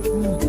Mm.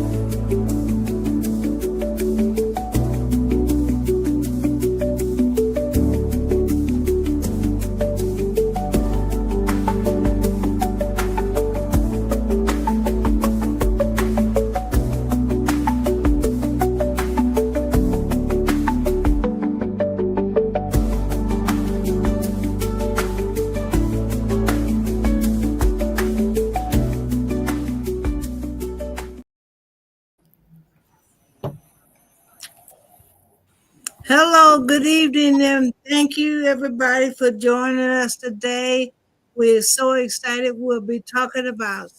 Hello, good evening, and thank you everybody for joining us today. We're so excited. We'll be talking about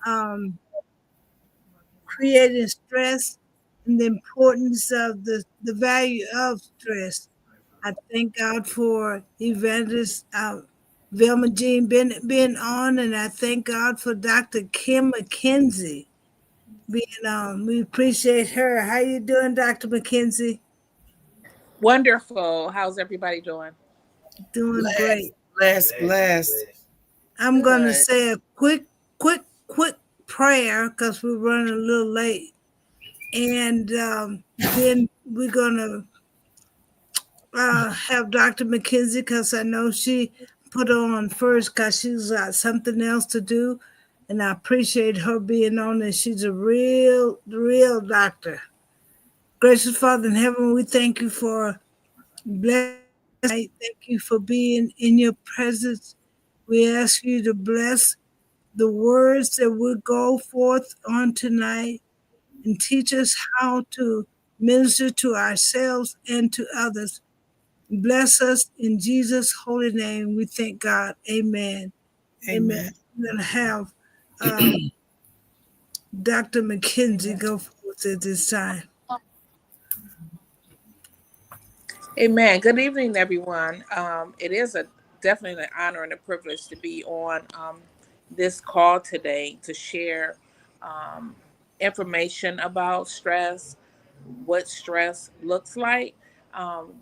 um, creating stress and the importance of the value of stress. I thank God for Evangelist Velma Jean Bennett being on, and I thank God for Dr. Kim McKenzie being on. We appreciate her. How you doing, Dr. McKenzie? Wonderful. How's everybody doing? Doing Blessed, great. blessed. I'm going to Good. say a quick prayer because we're running a little late. And then we're going to have Dr. McKenzie because I know she put on first because she's got something else to do. And I appreciate her being on, and she's a real doctor. Gracious Father in heaven, we thank you for blessing. Thank you for being in your presence. We ask you to bless the words that will go forth on tonight and teach us how to minister to ourselves and to others. Bless us in Jesus' holy name. We thank God. Amen. Amen. Amen. I'm going to have uh, Dr. McKenzie go forth at this time. Amen. Good evening, everyone. It is a definitely an honor and a privilege to be on this call today to share um, information about stress, what stress looks like. Um,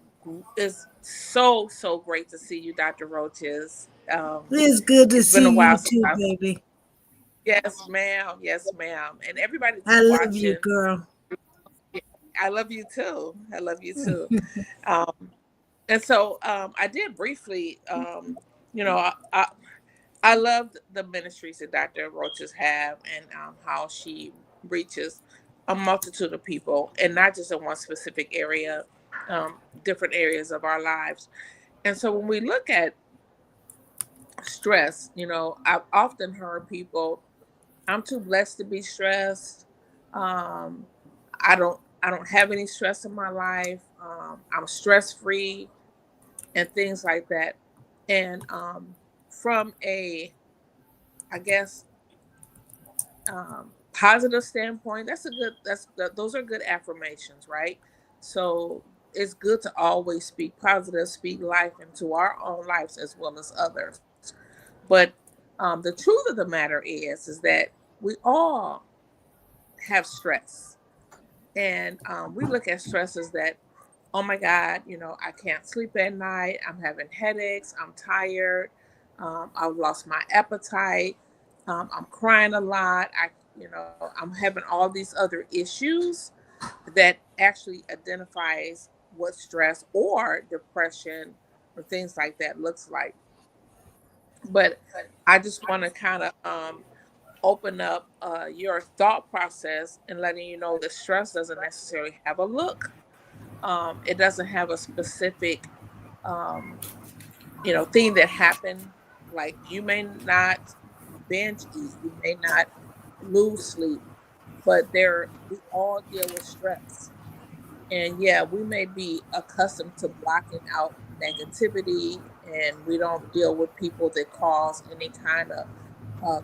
it's so great to see you, Dr. Roaches. It's good to It's been see a you while since too, I. baby. Yes, ma'am. Yes, ma'am. And everybody I that's love you, watching, girl. I love you too. I love you too. Um, and so I did briefly, you know, I loved the ministries that Dr. Roaches have and how she reaches a multitude of people and not just in one specific area, different areas of our lives. And so when we look at stress, I've often heard people, I'm too blessed to be stressed. Um, I don't have any stress in my life. I'm stress free and things like that. And from a, I guess, positive standpoint, those are good affirmations, right? So it's good to always speak positive, speak life into our own lives as well as others. But the truth of the matter is that we all have stress, and we look at stress as that, oh my God, I can't sleep at night. I'm having headaches. I'm tired. I've lost my appetite. I'm crying a lot. I'm having all these other issues that actually identifies what stress or depression or things like that looks like. But I just want to kind of open up your thought process and letting you know that stress doesn't necessarily have a look. It doesn't have a specific, um, thing that happened. Like you may not binge eat, you may not lose sleep, but we all deal with stress. And yeah, we may be accustomed to blocking out negativity, and we don't deal with people that cause any kind of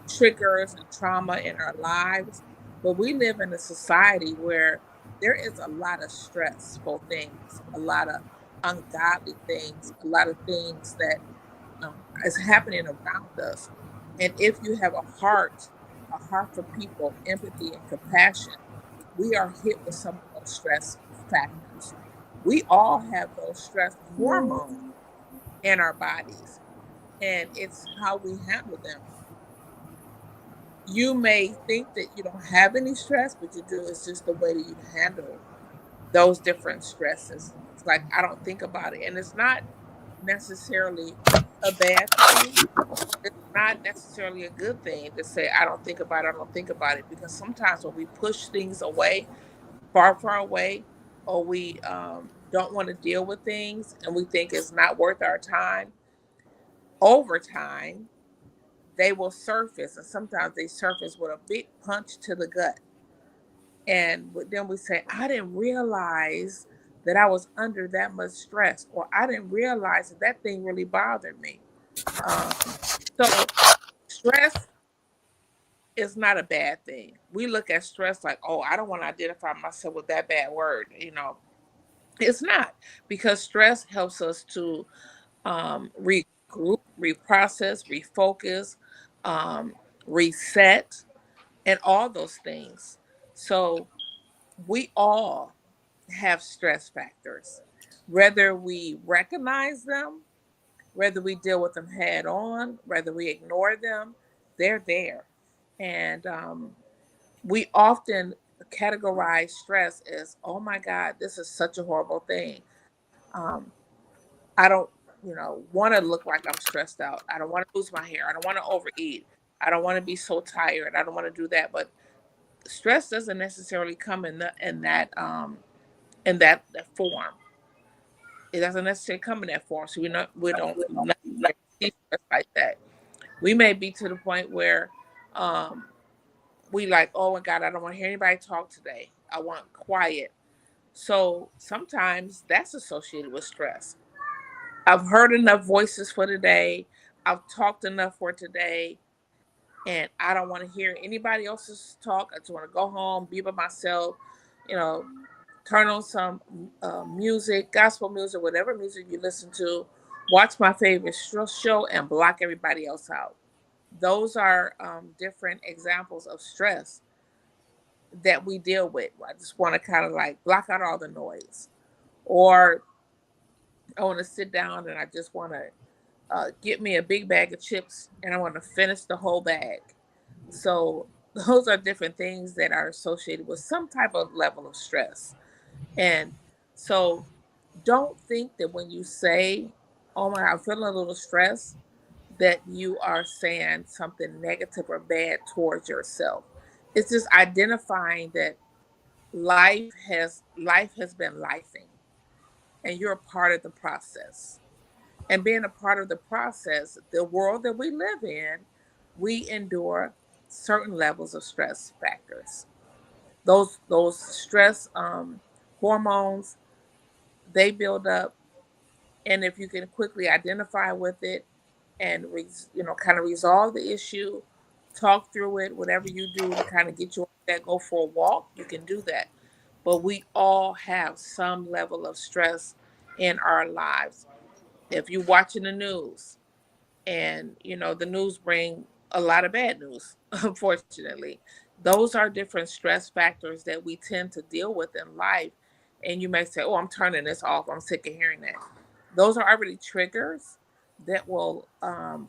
triggers and trauma in our lives. But we live in a society where there is a lot of stressful things, a lot of ungodly things, a lot of things that is happening around us. And if you have a heart for people, empathy and compassion, we are hit with some of those stress factors. We all have those stress hormones in our bodies, and it's how we handle them. You may think that you don't have any stress, but you do. It's just the way that you handle those different stresses. It's like I don't think about it. And it's not necessarily a bad thing. It's not necessarily a good thing to say I don't think about it, I don't think about it. Because sometimes when we push things away, far, far away, or we don't want to deal with things and we think it's not worth our time, over time, they will surface. And sometimes they surface with a big punch to the gut. And then we say, I didn't realize that I was under that much stress, or I didn't realize that that thing really bothered me. Um, so, stress is not a bad thing. We look at stress like, oh, I don't want to identify myself with that bad word. It's not, because stress helps us to regroup, reprocess, refocus, um, reset, and all those things. So, we all have stress factors, whether we recognize them, whether we deal with them head on, whether we ignore them, they're there. And we often categorize stress as, oh my God, this is such a horrible thing. Um, I don't, want to look like I'm stressed out. I don't want to lose my hair. I don't want to overeat. I don't want to be so tired. I don't want to do that. But stress doesn't necessarily come in that form. It doesn't necessarily come in that form. So we don't see stress like that. We may be to the point where um, we like, oh my God, I don't want to hear anybody talk today. I want quiet. So sometimes that's associated with stress. I've heard enough voices for today. I've talked enough for today, and I don't want to hear anybody else's talk. I just want to go home, be by myself, you know, turn on some music, gospel music, whatever music you listen to, watch my favorite show, and block everybody else out. Those are different examples of stress that we deal with. I just want to kind of like block out all the noise, or I want to sit down and I just want to get me a big bag of chips and I want to finish the whole bag. So those are different things that are associated with some type of level of stress. And so don't think that when you say, oh my God, I'm feeling a little stressed, that you are saying something negative or bad towards yourself. It's just identifying that life has been lifing, and you're a part of the process. And being a part of the process, the world that we live in, we endure certain levels of stress factors. Those stress hormones, they build up, and if you can quickly identify with it and kind of resolve the issue, talk through it, whatever you do to kind of get you off that, go for a walk, you can do that. But we all have some level of stress in our lives. If you're watching the news, and the news bring a lot of bad news, unfortunately, those are different stress factors that we tend to deal with in life. And you may say, oh, I'm turning this off, I'm sick of hearing that. Those are already triggers that will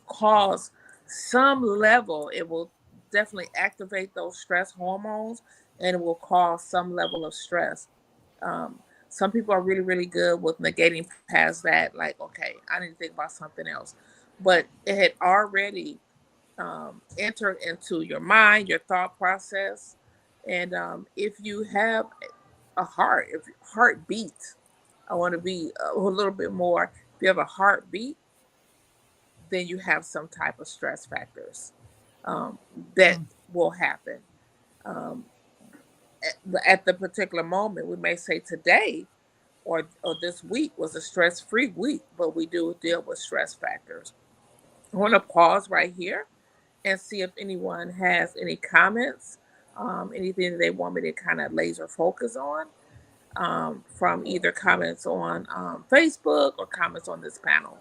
cause some level, it will definitely activate those stress hormones, and it will cause some level of stress. um, some people are really, really good with negating past that, like, okay, I need to think about something else. But it had already entered into your mind, your thought process. And if you have a if heartbeat, I want to be a little bit more. If you have a heartbeat, then you have some type of stress factors um, that will happen. Um, at the particular moment, we may say today or this week was a stress-free week, but we do deal with stress factors. I want to pause right here and see if anyone has any comments, anything that they want me to kind of laser focus on, from either comments on Facebook or comments on this panel.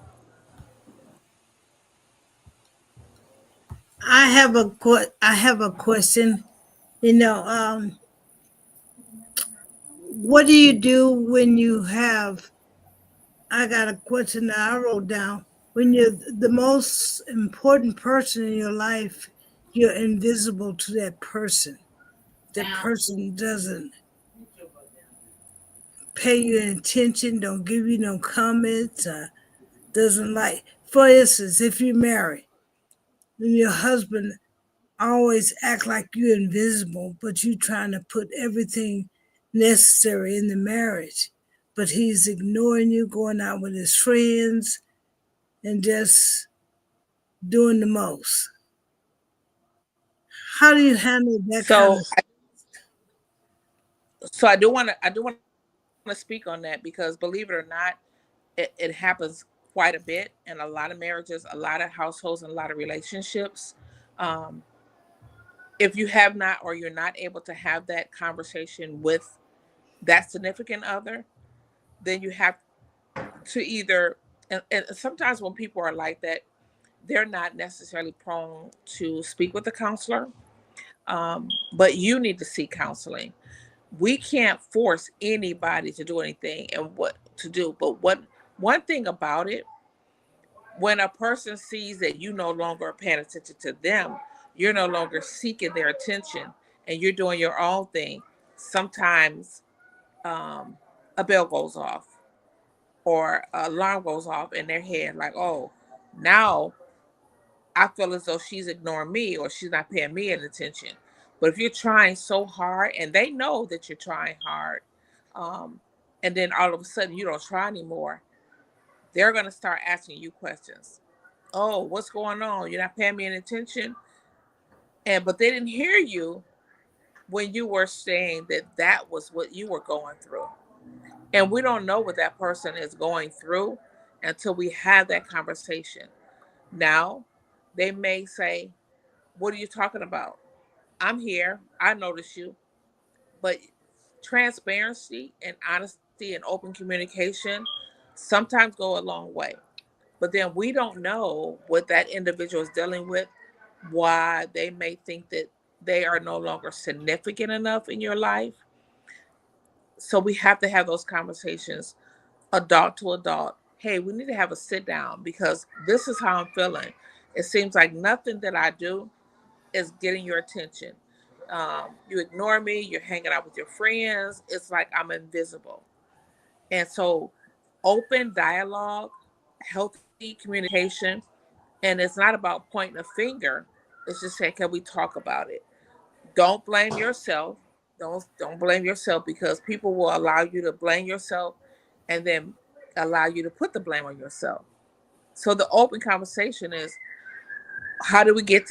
I have a question. You know, what do you do when you have? I got a question that I wrote down. When you're the most important person in your life you're invisible to that person. That person doesn't pay you attention, don't give you no comments, doesn't like. For instance, if you're married, then your husband always act like you're invisible, but you trying to put everything necessary in the marriage. But he's ignoring you, going out with his friends, and just doing the most. How do you handle that kind So, of? I do want to speak on that because believe it or not, it happens quite a bit in a lot of marriages, a lot of households, and a lot of relationships. Um, if you have not or you're not able to have that conversation with that significant other, then you have to either, and sometimes when people are like that, they're not necessarily prone to speak with a counselor, but you need to seek counseling. We can't force anybody to do anything and what to do. But what one thing about it, when a person sees that you no longer are paying attention to them, you're no longer seeking their attention and you're doing your own thing, sometimes um, a bell goes off or an alarm goes off in their head, like, oh, now I feel as though she's ignoring me or she's not paying me any attention. But if you're trying so hard and they know that you're trying hard, um, and then all of a sudden you don't try anymore, they're going to start asking you questions. Oh, what's going on? You're not paying me any attention. But they didn't hear you when you were saying that that was what you were going through. And we don't know what that person is going through until we have that conversation. Now, they may say, what are you talking about? I'm here. I notice you. But transparency and honesty and open communication sometimes go a long way. But then we don't know what that individual is dealing with, why they may think that they are no longer significant enough in your life. So we have to have those conversations, adult to adult. Hey, we need to have a sit down because this is how I'm feeling. It seems like nothing that I do is getting your attention. You ignore me, you're hanging out with your friends. It's like I'm invisible. And so, open dialogue, healthy communication, and it's not about pointing a finger. It's just saying, can we talk about it? Don't blame yourself. Don't blame yourself because people will allow you to blame yourself and then allow you to put the blame on yourself. So the open conversation is how did we get to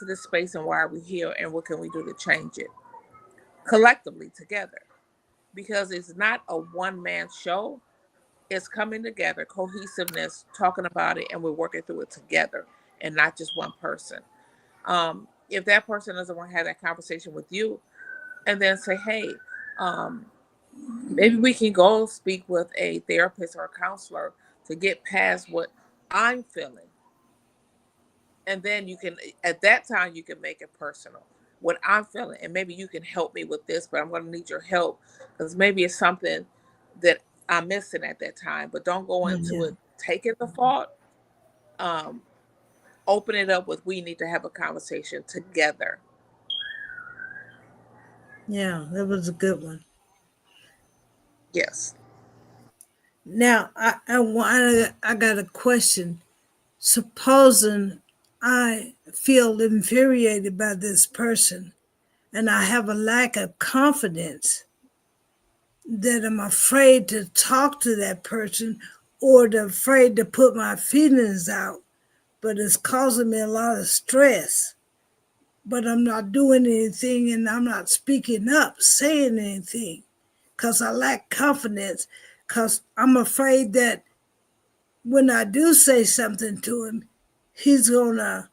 this space and why are we here and what can we do to change it collectively together? Because it's not a one man show. It's coming together, cohesiveness, talking about it, and we're working through it together and not just one person. If that person doesn't want to have that conversation with you, and then say, hey, um, maybe we can go speak with a therapist or a counselor to get past what I'm feeling. And then you can, at that time, you can make it personal. What I'm feeling, and maybe you can help me with this, but I'm going to need your help because maybe it's something that I'm missing at that time. But don't go into Yeah, it taking the fault. Um, Open it up with we need to have a conversation together. yeah, that was a good one. Yes. Now, I got a question. Supposing I feel infuriated by this person and I have a lack of confidence that I'm afraid to talk to that person or afraid to put my feelings out, but it's causing me a lot of stress. But I'm not doing anything and I'm not speaking up, saying anything because I lack confidence because I'm afraid that when I do say something to him, he's going to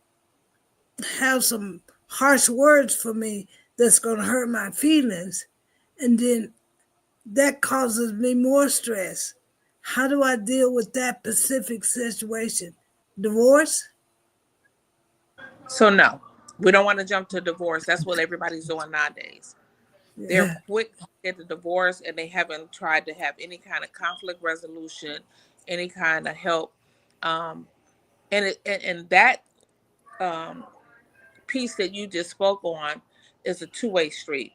have some harsh words for me that's going to hurt my feelings. And then that causes me more stress. How do I deal with that specific situation? Divorce? So no, we don't want to jump to divorce. That's what everybody's doing nowadays. They're Yeah. quick to get the divorce and they haven't tried to have any kind of conflict resolution, any kind of help. Um, and that um, piece that you just spoke on is a two-way street.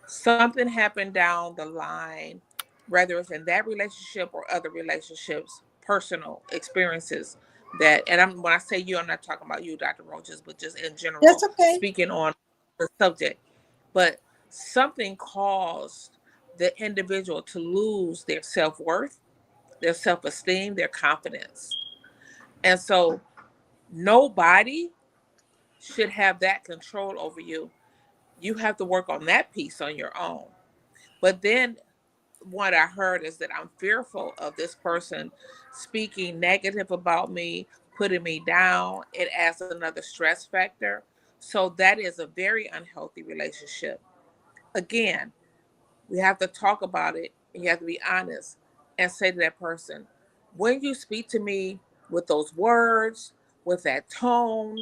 Something happened down the line, whether it's in that relationship or other relationships, personal experiences that, and when I say you, I'm not talking about you, Dr. Roaches, but just in That's general, okay. speaking on the subject. But something caused the individual to lose their self-worth, their self-esteem, their confidence. And so nobody should have that control over you. You have to work on that piece on your own. But then what I heard is that I'm fearful of this person speaking negative about me, putting me down. It adds another stress factor. So that is a very unhealthy relationship. Again, we have to talk about it, and you have to be honest and say to that person, when you speak to me with those words, with that tone,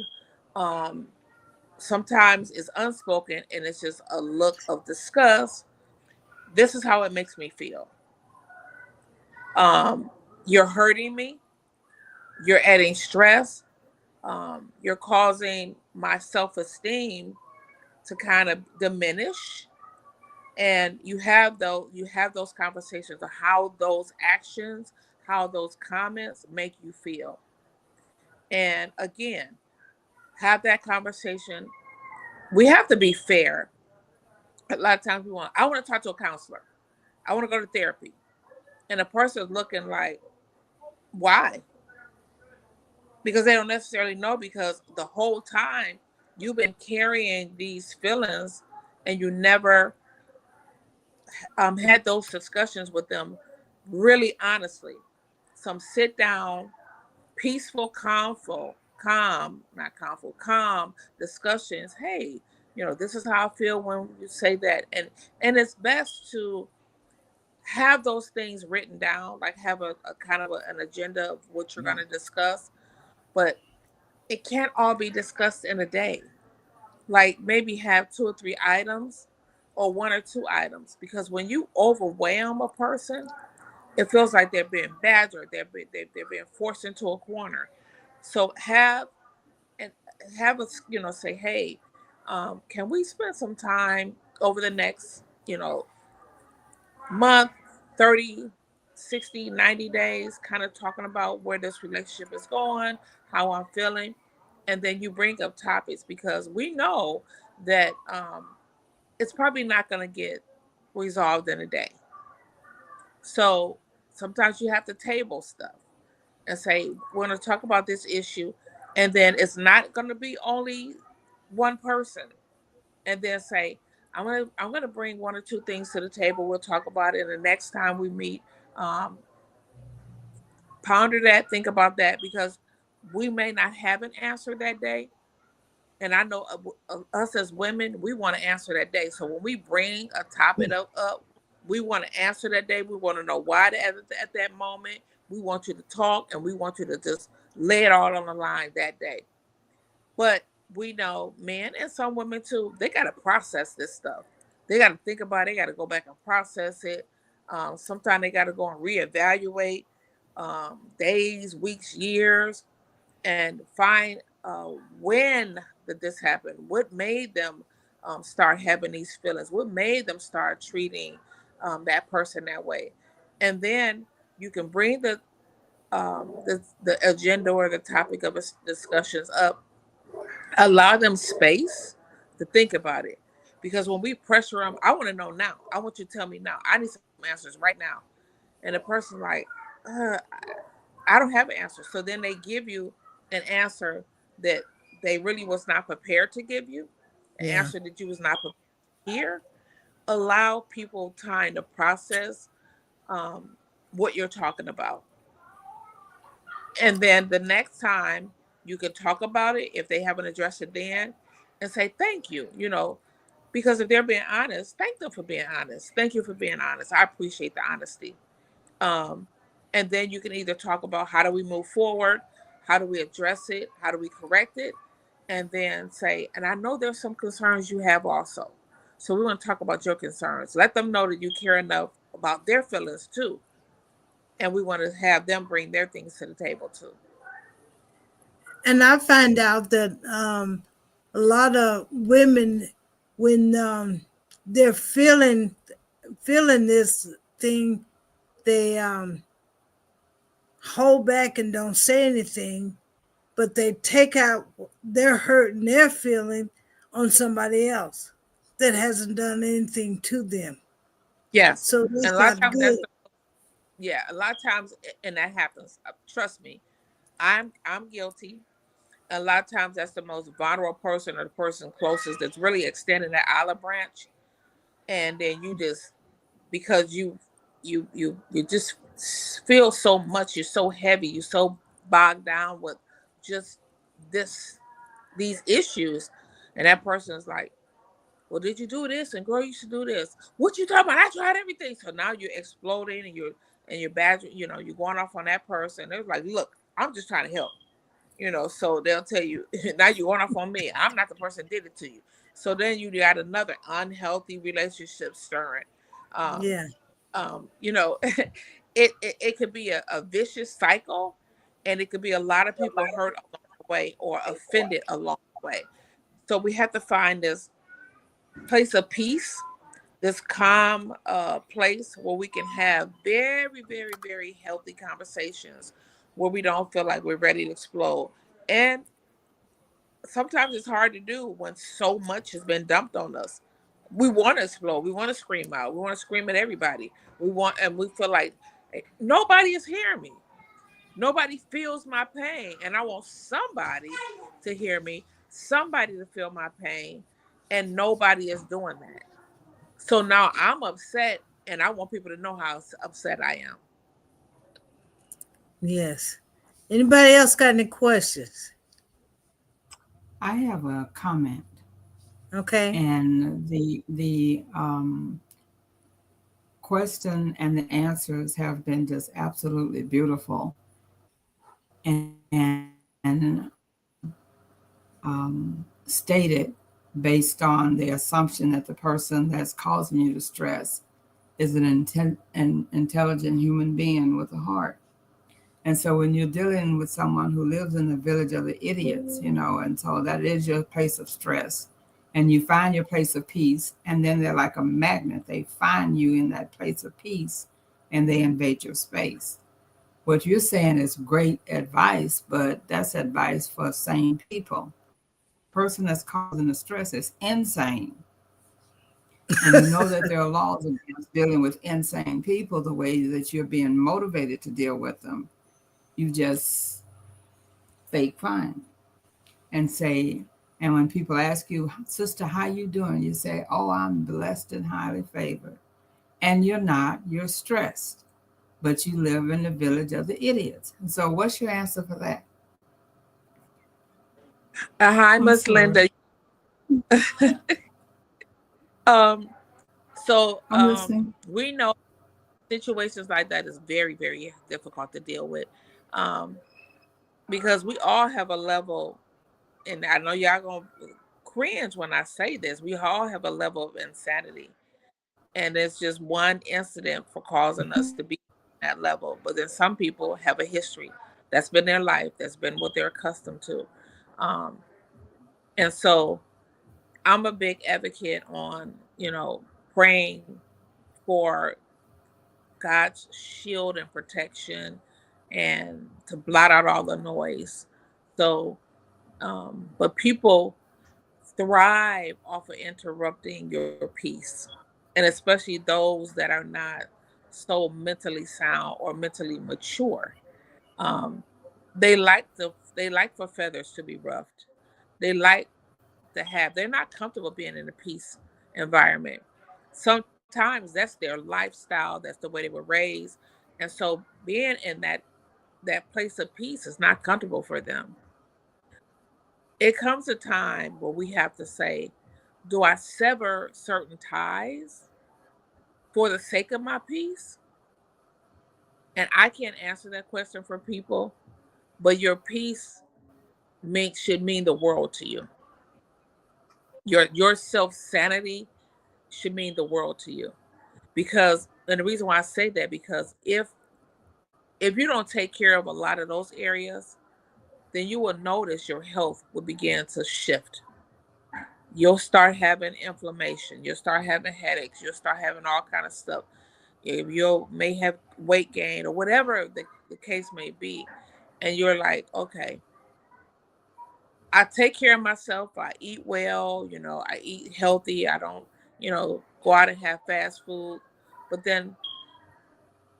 um, sometimes it's unspoken and it's just a look of disgust. This is how it makes me feel. Um, you're hurting me. You're adding stress. You're causing my self-esteem to kind of diminish. And you have those conversations of how those actions, how those comments make you feel. And again, have that conversation. We have to be fair. A lot of times I want to talk to a counselor. I want to go to therapy. And the person is looking like, why? Because they don't necessarily know, because the whole time you've been carrying these feelings and you never had those discussions with them really honestly. Some sit down, peaceful, calm discussions. Hey, this is how I feel when you say that. And it's best to have those things written down, like have a kind of an agenda of what you're going to discuss. But it can't all be discussed in a day. Like maybe have 2 or 3 items or 1 or 2 items, because when you overwhelm a person, it feels like they're being badgered, they're being forced into a corner. So and have us, say, hey, can we spend some time over the next, month, 30, 60, 90 days, kind of talking about where this relationship is going, how I'm feeling. And then you bring up topics, because we know that it's probably not going to get resolved in a day. So sometimes you have to table stuff and say, we're going to talk about this issue. And then it's not going to be only one person. And then say, I'm gonna bring 1 or 2 things to the table. We'll talk about it. And the next time we meet, um, ponder that, think about that, because we may not have an answer that day. And I know us as women, we want to answer that day. So when we bring a topic up, we want to answer that day. We want to know why at that moment. We want you to talk, and we want you to just lay it all on the line that day. But we know men, and some women too, they got to process this stuff. They got to think about it. They got to go back and process it. Sometimes they got to go and reevaluate days, weeks, years, and find when did this happen? What made them start having these feelings? What made them start treating that person that way? And then you can bring the agenda or the topic of discussions up. Allow them space to think about it, because when we pressure them, I want to know now. I want you to tell me now. I need some answers right now. And the person's like, I don't have an answer. So then they give you an answer that they really was not prepared to give you, an answer that you was not prepared to hear. Allow people time to process what you're talking about. And then the next time you can talk about it, if they haven't addressed it then, and say thank you, because if they're being honest, thank them for being honest. Thank you for being honest. I appreciate the honesty. Um, and then you can either talk about how do we move forward, how do we address it, how do we correct it, and then say, and I know there's some concerns you have also. So we want to talk about your concerns. Let them know that you care enough about their feelings too. And we want to have them bring their things to the table too. And I find out that a lot of women, when they're feeling this thing, they hold back and don't say anything, but they take out their hurt and their feeling on somebody else that hasn't done anything to them. Yes. So And that's a lot of not times good. a lot of times, and that happens. Trust me, I'm guilty. A lot of times that's the most vulnerable person or the person closest that's really extending that olive branch. And then you just, because you just feel so much, you're so heavy, you're so bogged down with just these issues, and that person is like, well, did you do this? And girl, you should do this. What you talking about? I tried everything. So now you're exploding and you're bad, you're going off on that person. They're like, look, I'm just trying to help. So they'll tell you, now you're going off on me. I'm not the person that did it to you. So then you got another unhealthy relationship stirring. Um, Yeah. it could be a vicious cycle, and it could be a lot of people hurt along the way or offended along the way. So we have to find this place of peace, this calm place where we can have very, very, very healthy conversations where we don't feel like we're ready to explode. And sometimes it's hard to do when so much has been dumped on us. We want to explode. We want to scream out. We want to scream at everybody. And we feel like nobody is hearing me. Nobody feels my pain. And I want somebody to hear me, somebody to feel my pain. And nobody is doing that. So now I'm upset, and I want people to know how upset I am. Yes. Anybody else got any questions? I have a comment, Okay. and the question and the answers have been just absolutely beautiful, and stated based on the assumption that the person that's causing you the stress is an intelligent human being with a heart. And so when you're dealing with someone who lives in the village of the idiots, and so that is your place of stress, and you find your place of peace, and then they're like a magnet. They find you in that place of peace and they invade your space. What you're saying is great advice, but that's advice for sane people. Person that's causing the stress is insane. And you know that there are laws against dealing with insane people the way that you're being motivated to deal with them. You just fake fine and say, and when people ask you, sister, how you doing? You say, oh, I'm blessed and highly favored. And you're not, you're stressed, but you live in the village of the idiots. And so what's your answer for that? Hi, I'm Miss sorry. Linda. um, so I'm listening. we know situations like that is very, very difficult to deal with, because we all have a level, and I know y'all gonna cringe when I say this. We all have a level of insanity, and it's just one incident for causing us to be at that level. But then some people have a history that's been their life, that's been what they're accustomed to, um, and so I'm a big advocate on praying for God's shield and protection, and to blot out all the noise. So, but people thrive off of interrupting your peace, and especially those that are not so mentally sound or mentally mature. Um, they like for feathers to be ruffed. They like to have. They're not comfortable being in a peace environment. Sometimes that's their lifestyle. That's the way they were raised, and so being in that place of peace is not comfortable for them. It comes a time where we have to say, do I sever certain ties for the sake of my peace? And I can't answer that question for people, but your peace should mean the world to you. Your self sanity should mean the world to you. Because, and the reason why I say that, because if you don't take care of a lot of those areas, then you will notice your health will begin to shift. you'll start having inflammation. You'll start having headaches. You'll start having all kind of stuff. You may have weight gain or whatever the case may be. And you're like, okay, I take care of myself. I eat well, I eat healthy. I don't, go out and have fast food. But then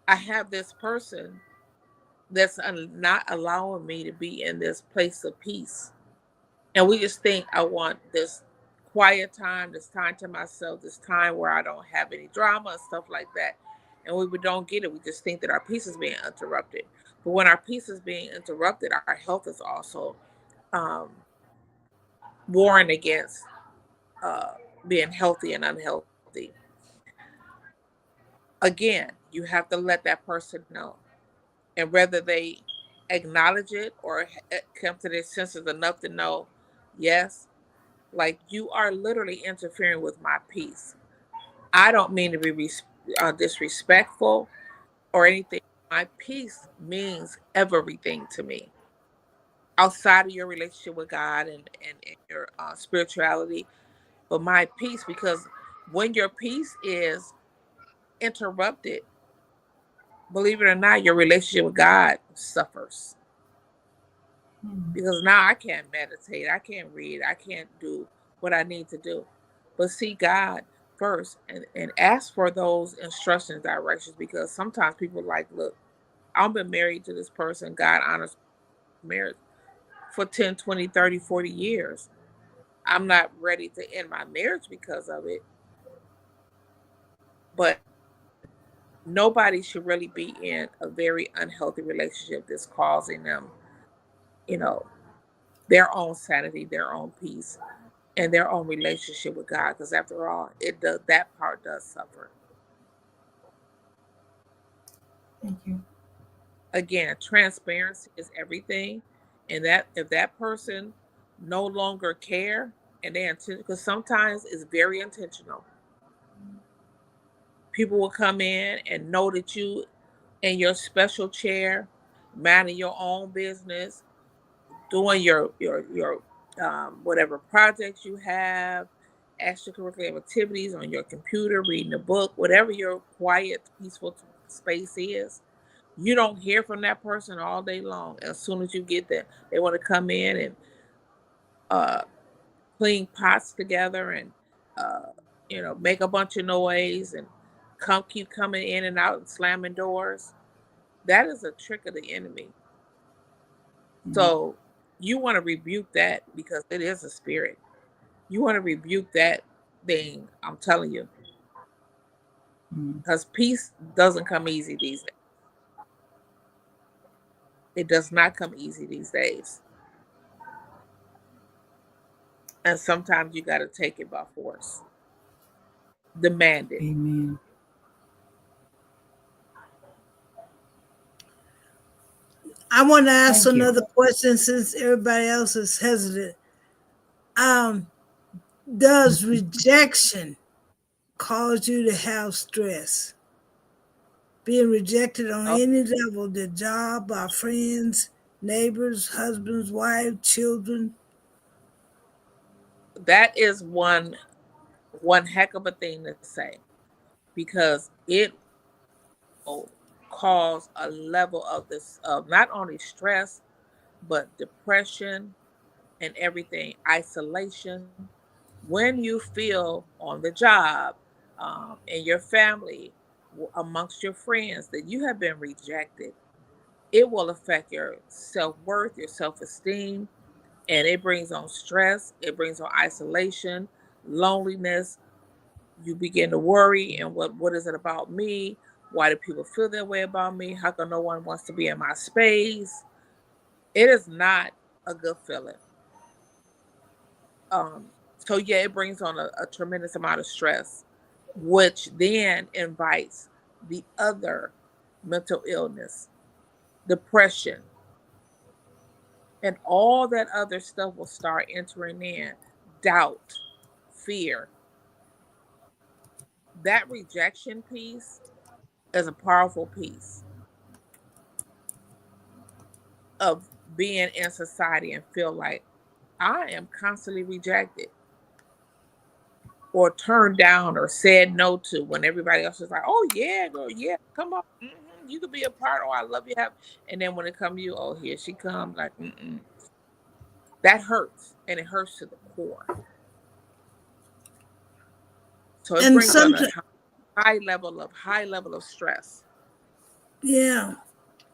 I have this person that's not allowing me to be in this place of peace. And we just think I want this quiet time, this time to myself, this time where I don't have any drama and stuff like that. And we don't get it. We just think that our peace is being interrupted. But when our peace is being interrupted, our health is also um, warring against being healthy and unhealthy. Again, you have to let that person know. And whether they acknowledge it or come to their senses enough to know, yes, like you are literally interfering with my peace. I don't mean to be disrespectful or anything. My peace means everything to me outside of your relationship with God and your spirituality. But my peace, because when your peace is interrupted, believe it or not, your relationship with God suffers. Because now I can't meditate, I can't read, I can't do what I need to do. But see God first and ask for those instructions, directions, because sometimes people are like, look, I've been married to this person, God honors marriage for 10, 20, 30, 40 years. I'm not ready to end my marriage because of it. But nobody should really be in a very unhealthy relationship that's causing them, you know, their own sanity, their own peace, and their own relationship with God. Because after all, that part does suffer. Thank you. Again, transparency is everything. And that if that person no longer care and they because sometimes it's very intentional. People will come in and know that you in your special chair, minding your own business, doing your whatever projects you have, extracurricular activities on your computer, reading a book, whatever your quiet, peaceful space is. You don't hear from that person all day long. As soon as you get there, they want to come in and uh, clean pots together and make a bunch of noise and keep coming in and out and slamming doors. That is a trick of the enemy. So you want to rebuke that because it is a spirit. You want to rebuke that thing, I'm telling you. Because peace doesn't come easy these days. It does not come easy these days. And sometimes you got to take it by force. Demand it. Amen. I want to ask Thank you. another question since everybody else is hesitant. Does rejection cause you to have stress? Being rejected on any level, the job, our friends, neighbors, husbands, wives, children. That is one heck of a thing to say, because it will cause a level of this of not only stress but depression and everything, isolation. When you feel on the job, in your family, amongst your friends, that you have been rejected, it will affect your self-worth, your self-esteem, and it brings on stress, it brings on isolation, loneliness. You begin to worry, and what is it about me? Why do people feel that way about me? How come no one wants to be in my space? It is not a good feeling. So yeah, it brings on a tremendous amount of stress, which then invites the other mental illness, depression, and all that other stuff will start entering in. Doubt, fear. That rejection piece is a powerful piece of being in society and feel like I am constantly rejected. or turned down or said no to when everybody else is like, oh yeah, girl, yeah, come on, you could be a part. Oh, I love you. And then when it comes to you, oh, here she comes. Like, that hurts, and it hurts to the core. So it And brings on a sometimes, high level of stress. yeah,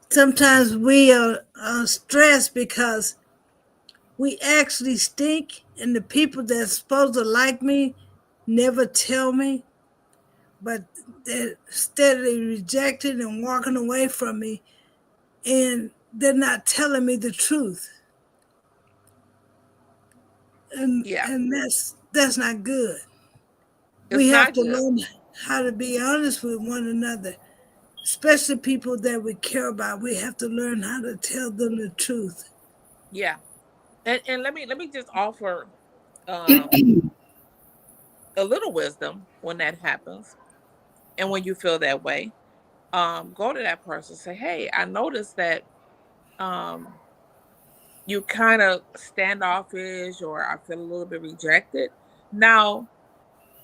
sometimes we are stressed because we actually stink, and the people that's supposed to like me never tell me, but they're steadily rejecting and walking away from me, and they're not telling me the truth. And Yeah, that's not good. it's We have not to good. learn how to be honest with one another, especially people that we care about. We have to learn how to tell them the truth. Yeah, and let me just offer a little wisdom when that happens, and when you feel that way. Go to that person, say, hey, I noticed that um, you kind of standoffish, or I feel a little bit rejected. Now,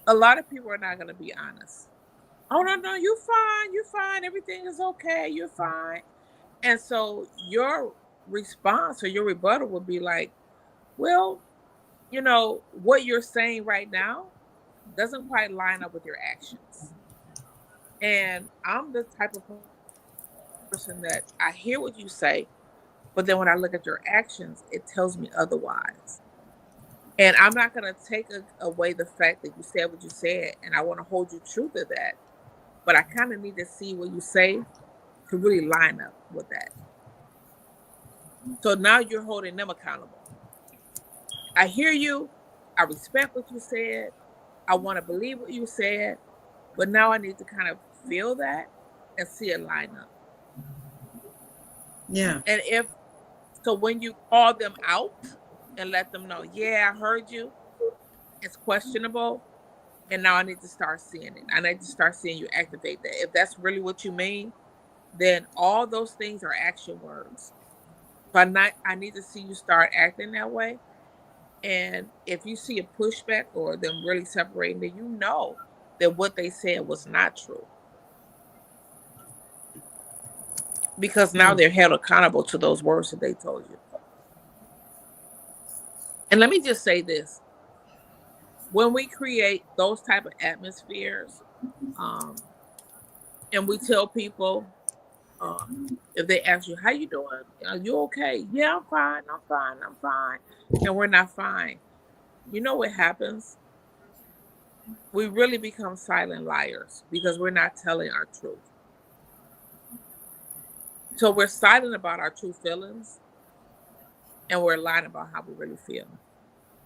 a lot of people are not going to be honest. Oh, no, you're fine, everything is okay, you're fine. And so your response or your rebuttal would be like, well, what you're saying right now doesn't quite line up with your actions. And I'm the type of person that I hear what you say, but then when I look at your actions, it tells me otherwise. And I'm not going to take away the fact that you said what you said, and I want to hold you true to that. But I kind of need to see what you say to really line up with that. So now you're holding them accountable. I hear you. I respect what you said. I want to believe what you said. But now I need to kind of feel that and see it line up. Yeah. And so when you call them out and let them know, yeah, I heard you, it's questionable. And now I need to start seeing it. I need to start seeing you activate that. If that's really what you mean, then all those things are action words. But I need to see you start acting that way. And if you see a pushback or them really separating, then you know that what they said was not true. Because now they're held accountable to those words that they told you. And let me just say this. When we create those type of atmospheres, and we tell people, if they ask you, how you doing? Are you okay? Yeah, I'm fine. And we're not fine. You know what happens? We really become silent liars because we're not telling our truth. So we're silent about our true feelings, and we're lying about how we really feel.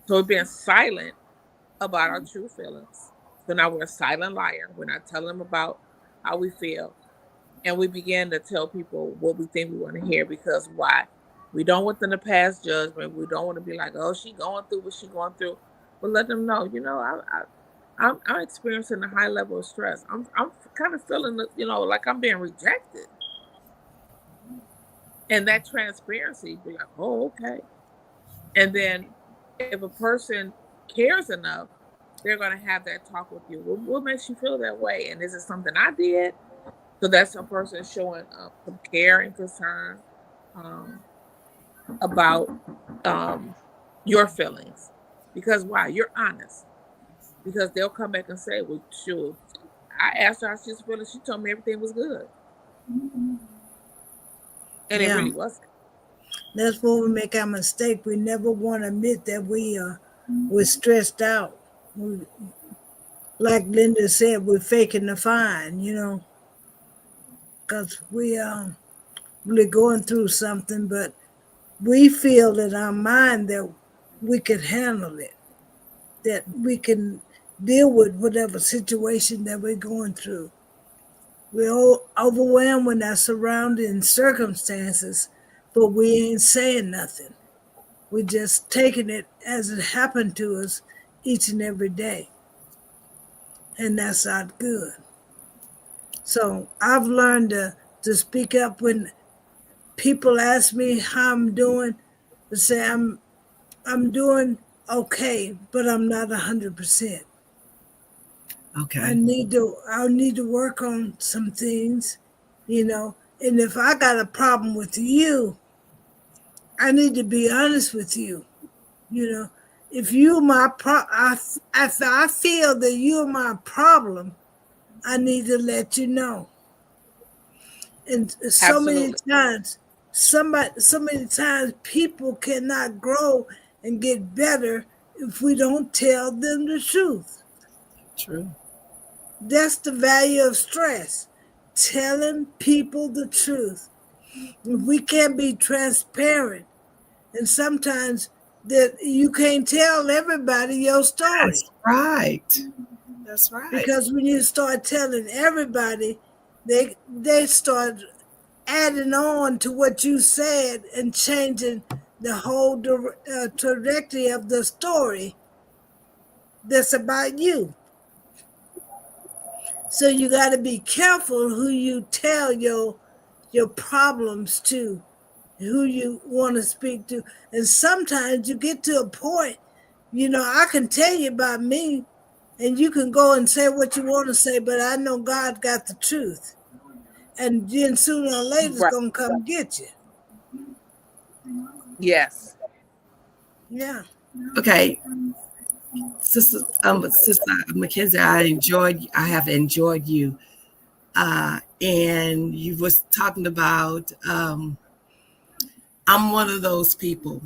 So we're being silent about our true feelings. So now we're a silent liar. We're not telling them about how we feel. And we begin to tell people what we think we want to hear, because why? We don't want them to pass judgment. We don't want to be like, oh, she going through what she going through. But let them know, I'm experiencing a high level of stress. I'm kind of feeling, like I'm being rejected. And that transparency, be like, oh, okay. And then if a person cares enough, they're going to have that talk with you. What makes you feel that way? And is it something I did? So that's a person showing some care and concern about your feelings. Because why? You're honest. Because they'll come back and say, well, sure, I asked her how she's feeling. She told me everything was good. And it really wasn't. That's where we make our mistake. We never want to admit that we're stressed out. Like Linda said, we're faking the fine, because we really going through something, but we feel in our mind that we can handle it, that we can deal with whatever situation that we're going through. We're all overwhelmed with our surrounding circumstances, but we ain't saying nothing. We're just taking it as it happened to us each and every day. And that's not good. So I've learned to speak up when people ask me how I'm doing, to say I'm doing okay, but I'm not 100%. Okay. I need to work on some things, you know. And if I got a problem with you, I need to be honest with you, you know. If you my if I feel that you're my problem, I need to let you know. And so many Absolutely. times, so many times people cannot grow and get better if we don't tell them the truth. True. That's the value of stress. Telling people the truth. If we can't be transparent, and sometimes that you can't tell everybody your story. That's right. That's right. Because when you start telling everybody, they start adding on to what you said and changing the whole trajectory of the story that's about you. So you got to be careful who you tell your problems to, who you want to speak to. And sometimes you get to a point, you know, I can tell you about me and you can go and say what you want to say, but I know God got the truth. And then sooner or later it's Right. going to come get you. Yes. Yeah. Okay. Sister Mackenzie, I have enjoyed you. And you was talking about I'm one of those people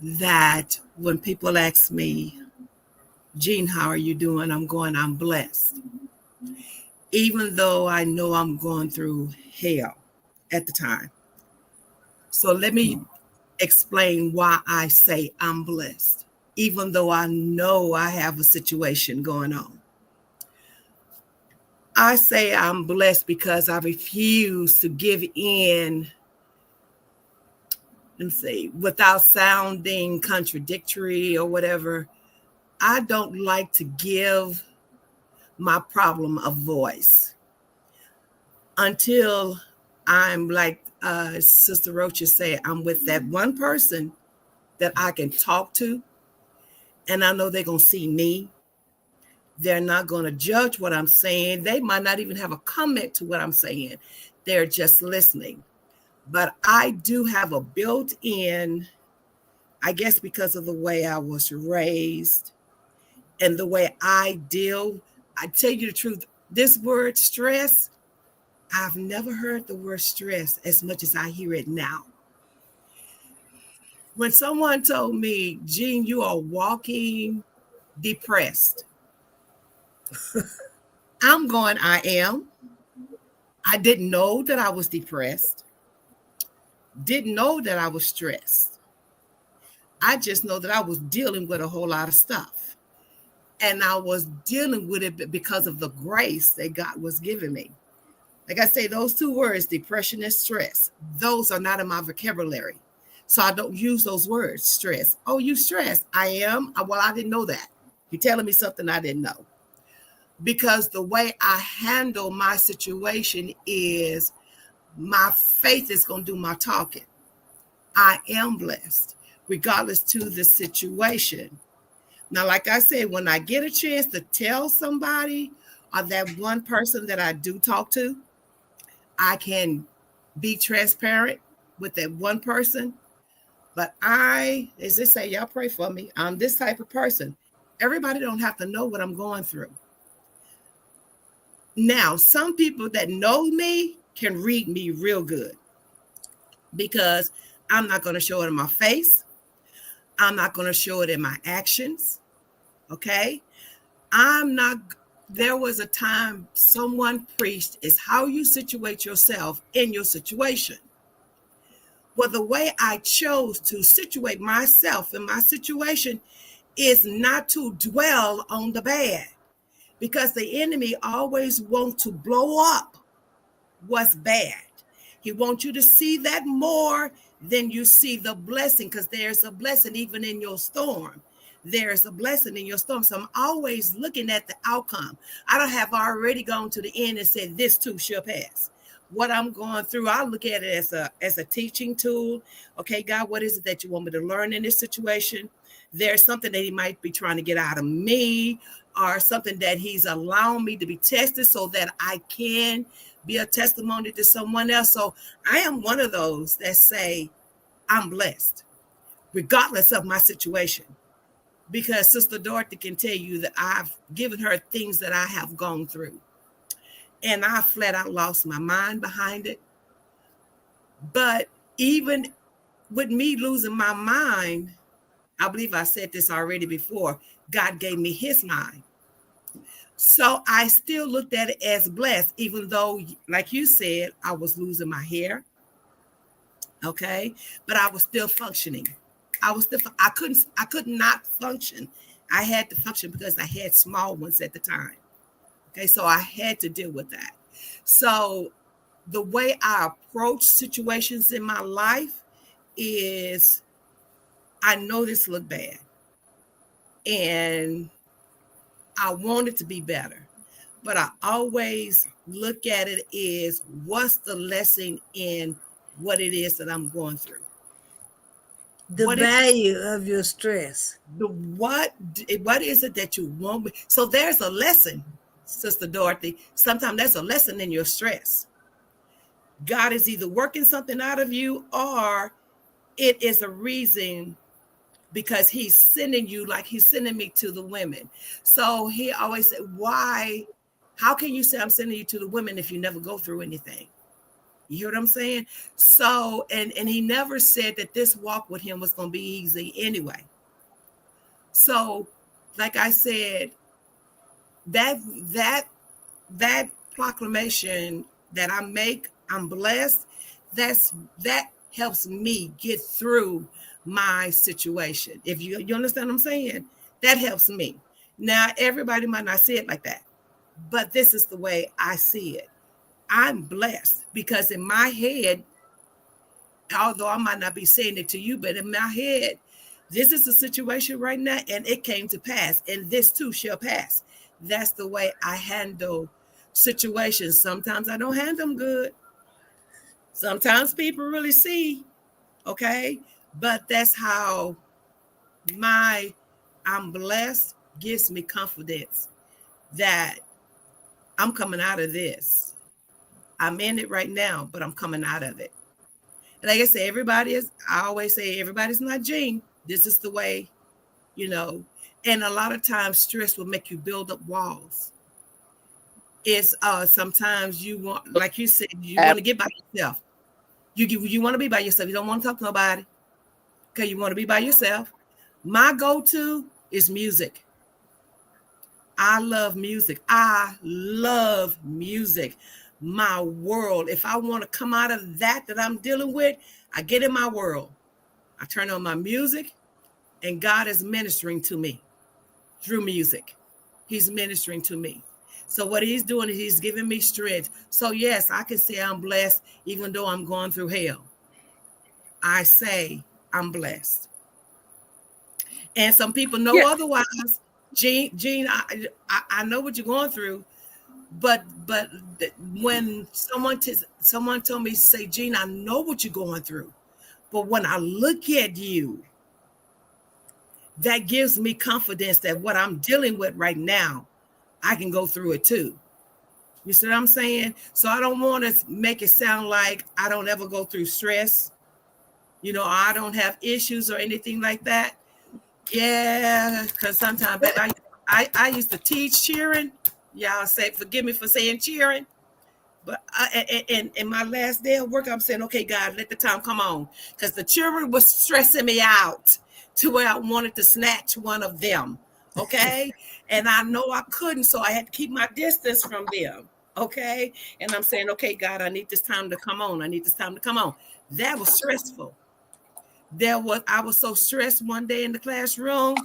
that when people ask me, Jean, how are you doing? I'm blessed. Even though I know I'm going through hell at the time. So let me explain why I say I'm blessed, even though I know I have a situation going on. I say I'm blessed because I refuse to give in, let me say, without sounding contradictory or whatever. I don't like to give my problem a voice until I'm like Sister Rocha said, I'm with that one person that I can talk to, and I know they're going to see me. They're not going to judge what I'm saying. They might not even have a comment to what I'm saying. They're just listening. But I do have a built-in, I guess because of the way I was raised and the way I deal. I tell you the truth, this word stress, I've never heard the word stress as much as I hear it now. When someone told me, Jean, you are walking depressed, I'm going, I am. I didn't know that I was depressed. Didn't know that I was stressed. I just know that I was dealing with a whole lot of stuff. And I was dealing with it because of the grace that God was giving me. Like I say, those two words, depression and stress, those are not in my vocabulary. So I don't use those words, stress. Oh, you stressed. I am. Well, I didn't know that. You're telling me something I didn't know. Because the way I handle my situation is my faith is going to do my talking. I am blessed, regardless to the situation. Now, like I said, when I get a chance to tell somebody or that one person that I do talk to, I can be transparent with that one person. But as they say, y'all pray for me. I'm this type of person. Everybody don't have to know what I'm going through. Now, some people that know me can read me real good because I'm not going to show it in my face. I'm not going to show it in my actions. Okay. There was a time someone preached is how you situate yourself in your situation. Well, the way I chose to situate myself in my situation is not to dwell on the bad, because the enemy always wants to blow up what's bad. He wants you to see that more than you see the blessing, because there's a blessing even in your storm. There's a blessing in your storm. So I'm always looking at the outcome. I don't have already gone to the end and said, this too shall pass. What I'm going through, I look at it as a teaching tool. Okay, God, what is it that you want me to learn in this situation? there's something that he might be trying to get out of me, or something that he's allowing me to be tested so that I can be a testimony to someone else. So I am one of those that say I'm blessed, regardless of my situation. Because Sister Dorothy can tell you that I've given her things that I have gone through. And I flat out lost my mind behind it. But even with me losing my mind, I believe I said this already before, God gave me his mind. So I still looked at it as blessed, even though, like you said, I was losing my hair. Okay. But I was still functioning. I could not function. I had to function because I had small ones at the time. Okay. So I had to deal with that. So the way I approach situations in my life is, I know this looked bad and I want it to be better, but I always look at it as, what's the lesson in what it is that I'm going through? The value of your stress. What is it that you want? So there's a lesson, Sister Dorothy. Sometimes there's a lesson in your stress. God is either working something out of you, or it is a reason, because he's sending you, like he's sending me to the women. So he always said, why? How can you say I'm sending you to the women if you never go through anything? You hear what I'm saying? So, and he never said that this walk with him was going to be easy anyway. So, like I said, that proclamation that I make, I'm blessed, that helps me get through my situation. If you understand what I'm saying, that helps me. Now, everybody might not see it like that, but this is the way I see it. I'm blessed because in my head, although I might not be saying it to you, but in my head, this is the situation right now, and it came to pass, and this too shall pass. That's the way I handle situations. Sometimes I don't handle them good. Sometimes people really see, okay? But that's how I'm blessed gives me confidence that I'm coming out of this. I'm in it right now, but I'm coming out of it. And like I say, I always say, everybody's not Jean. This is the way, and a lot of times stress will make you build up walls. It's sometimes you want, like you said, you want to get by yourself. You want to be by yourself. You don't want to talk to nobody. Okay, you want to be by yourself. My go-to is music. I love music. My world. If I want to come out of that I'm dealing with, I get in my world. I turn on my music, and God is ministering to me through music. He's ministering to me. So what he's doing is he's giving me strength. So yes, I can say I'm blessed even though I'm going through hell. I say I'm blessed. And some people know otherwise. Jean, I know what you're going through, but when someone told me, say, Jean, I know what you're going through, but when I look at you, that gives me confidence that what I'm dealing with right now, I can go through it too. You see what I'm saying? So I don't want to make it sound like I don't ever go through stress, I don't have issues or anything like that. Yeah, because sometimes I used to teach cheering. Y'all say, forgive me for saying cheering. But in my last day of work, I'm saying, okay, God, let the time come on. Because the children was stressing me out to where I wanted to snatch one of them. Okay. And I know I couldn't. So I had to keep my distance from them. Okay. And I'm saying, okay, God, I need this time to come on. That was stressful. I was so stressed one day in the classroom.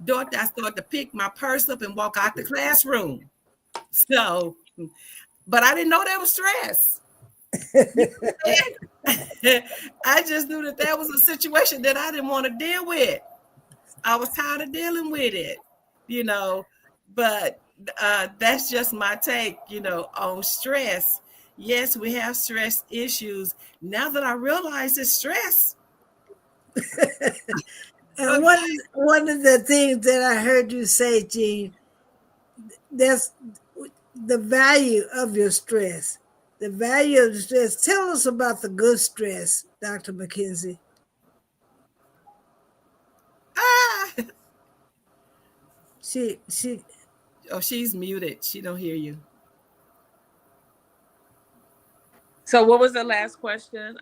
I started to pick my purse up and walk out the classroom. So, but I didn't know that was stress. I just knew that was a situation that I didn't want to deal with. I was tired of dealing with it, but that's just my take, on stress. Yes, we have stress issues. Now that I realize it's stress. And one of the things that I heard you say, Jean, that's the value of your stress. The value of the stress. Tell us about the good stress, Dr. McKenzie. Ah! She Oh, she's muted. She don't hear you. So what was the last question?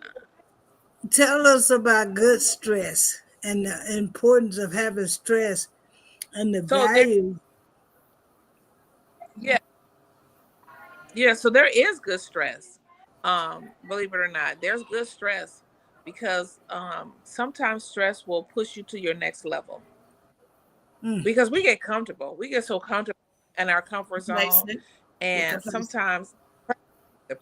tell us about good stress and the importance of having stress and the So there, value. yeah, so there is good stress. Believe it or not, there's good stress because sometimes stress will push you to your next level. Because we get comfortable. We get so comfortable in our comfort zone. And sometimes the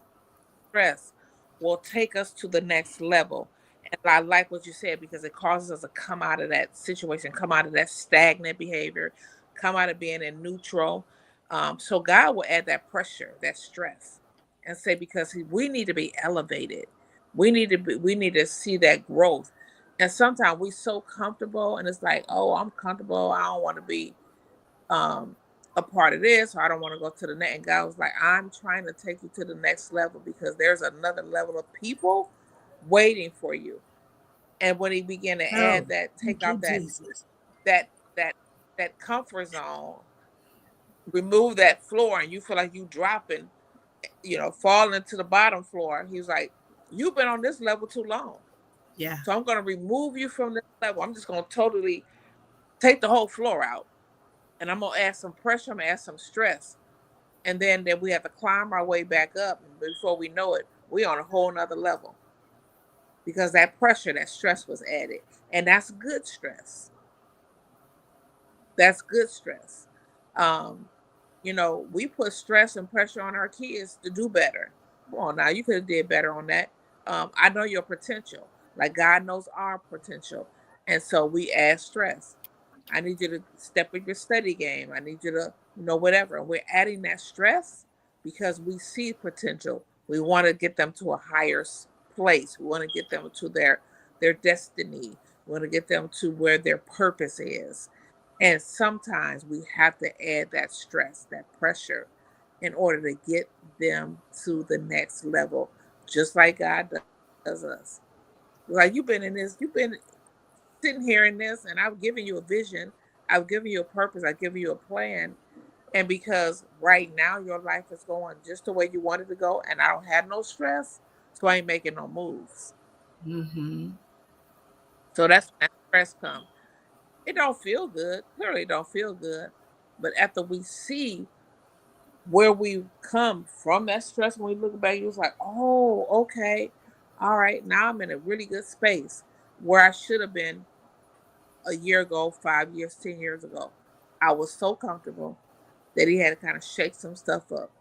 stress will take us to the next level. And I like what you said because it causes us to come out of that situation, come out of that stagnant behavior, come out of being in neutral. So God will add that pressure, that stress, and say because we need to be elevated, we need to see that growth. And sometimes we so comfortable, and it's like, oh, I'm comfortable. I don't want to be um, a part of this, or I don't want to go to the next. And God was like, I'm trying to take you to the next level because there's another level of people waiting for you. And when he began to add that, take out that Jesus. that that that comfort zone, remove that floor, and you feel like you dropping, falling to the bottom floor. He was like, you've been on this level too long. Yeah. So I'm going to remove you from this level. I'm just going to totally take the whole floor out. And I'm going to add some pressure. I'm going to add some stress. And then we have to climb our way back up. And before we know it, we're on a whole nother level. Because that pressure, that stress was added. And that's good stress. That's good stress. We put stress and pressure on our kids to do better. Come on now, you could have did better on that. I know your potential. Like God knows our potential. And so we add stress. I need you to step up your study game. I need you to, whatever. And we're adding that stress because we see potential. We want to get them to a higher place. We want to get them to their destiny. We want to get them to where their purpose is. And sometimes we have to add that stress, that pressure, in order to get them to the next level, just like God does us. Like you've been in this, you've been sitting here in this, and I've given you a vision, I've given you a purpose, I've given you a plan. And because right now your life is going just the way you wanted to go, and I don't have no stress, so I ain't making no moves. Mm-hmm. So that's when that stress comes. It don't feel good. Clearly, it don't feel good. But after we see where we come from that stress, when we look back, it was like, oh, okay, all right. Now I'm in a really good space where I should have been a year ago, 5 years, 10 years ago. I was so comfortable that he had to kind of shake some stuff up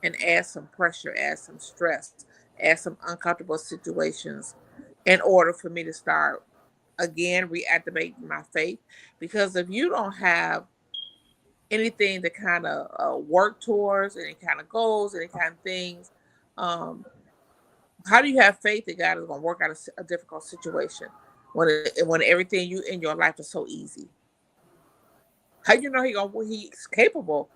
and add some pressure, add some stress, add some uncomfortable situations in order for me to start again reactivating my faith. Because if you don't have anything to kind of work towards, any kind of goals, any kind of things, how do you have faith that God is going to work out a difficult situation when everything you in your life is so easy? How you know he's capable?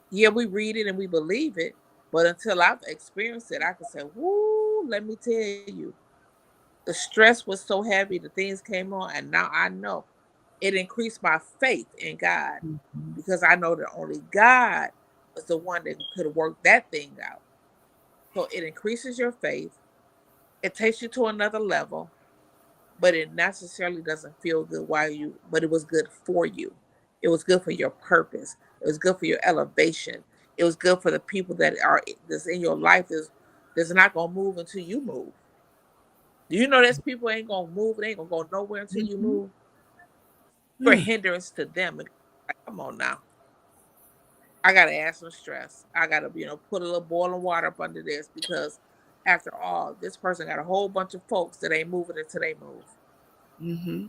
Yeah, we read it and we believe it, but until I've experienced it, I can say, "Woo!" Let me tell you, the stress was so heavy, the things came on, and now I know it increased my faith in God because I know that only God was the one that could work that thing out. So it increases your faith. It takes you to another level, but it necessarily doesn't feel good but it was good for you. It was good for your purpose. It was good for your elevation. It was good for the people that's in your life that's not gonna move until you move. Do you know there's people ain't gonna move, they ain't gonna go nowhere until you move? You're a hindrance to them. Like, come on now. I gotta add some stress. I gotta, put a little boiling water up under this because after all, this person got a whole bunch of folks that ain't moving until they move. Mm-hmm.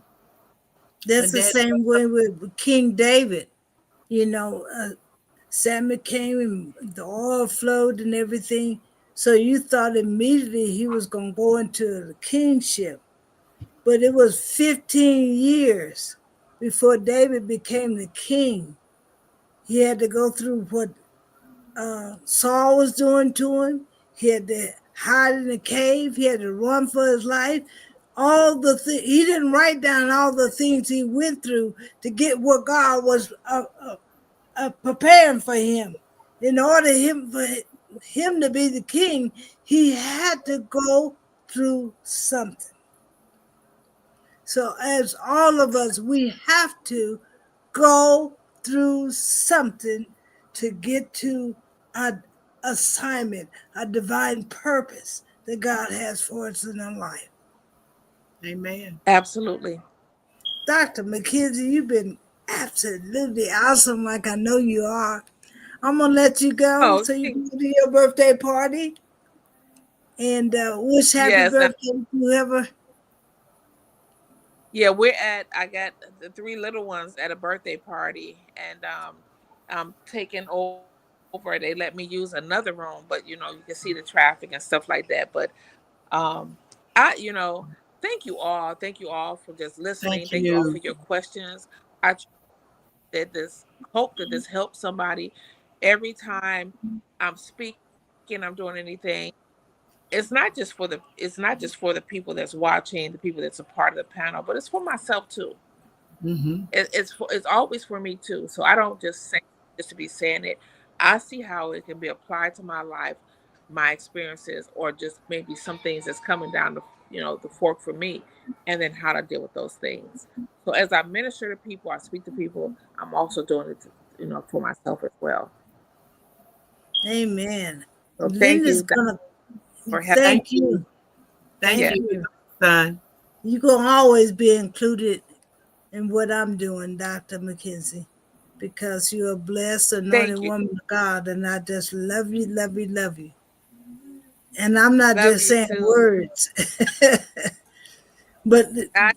That's the same way with King David. Samuel came and the oil flowed and everything. So you thought immediately he was going to go into the kingship. but it was 15 years before David became the king. He had to go through what Saul was doing to him. He had to hide in a cave. He had to run for his life. All the he didn't write down all the things he went through to get what God was preparing for him. In order for him to be the king, he had to go through something. So as all of us, we have to go through something to get to our assignment, a divine purpose that God has for us in our life. Amen. Absolutely. Dr. McKenzie, you've been absolutely awesome, like I know you are. I'm going to let you go so you can go to your birthday party and wish happy birthday to whoever. Yeah, I got the 3 little ones at a birthday party, and I'm taking over. They let me use another room, but you can see the traffic and stuff like that. But thank you all. Thank you all for just listening. Thank you all for your questions. I hope that this helps somebody. Every time I'm speaking, I'm doing anything, it's not just for the people that's watching, the people that's a part of the panel, but it's for myself too. Mm-hmm. It's always for me too. So I don't just say just to be saying it. I see how it can be applied to my life, my experiences, or just maybe some things that's coming down the fork for me, and then how to deal with those things. So as I minister to people, I speak to people, I'm also doing it for myself as well. Amen. So thank you for having me. Thank you. Thank you, son. You're going to always be included in what I'm doing, Dr. McKenzie, because you're a blessed, anointed woman of God, and I just love you, love you, love you. And I'm not just saying words. But I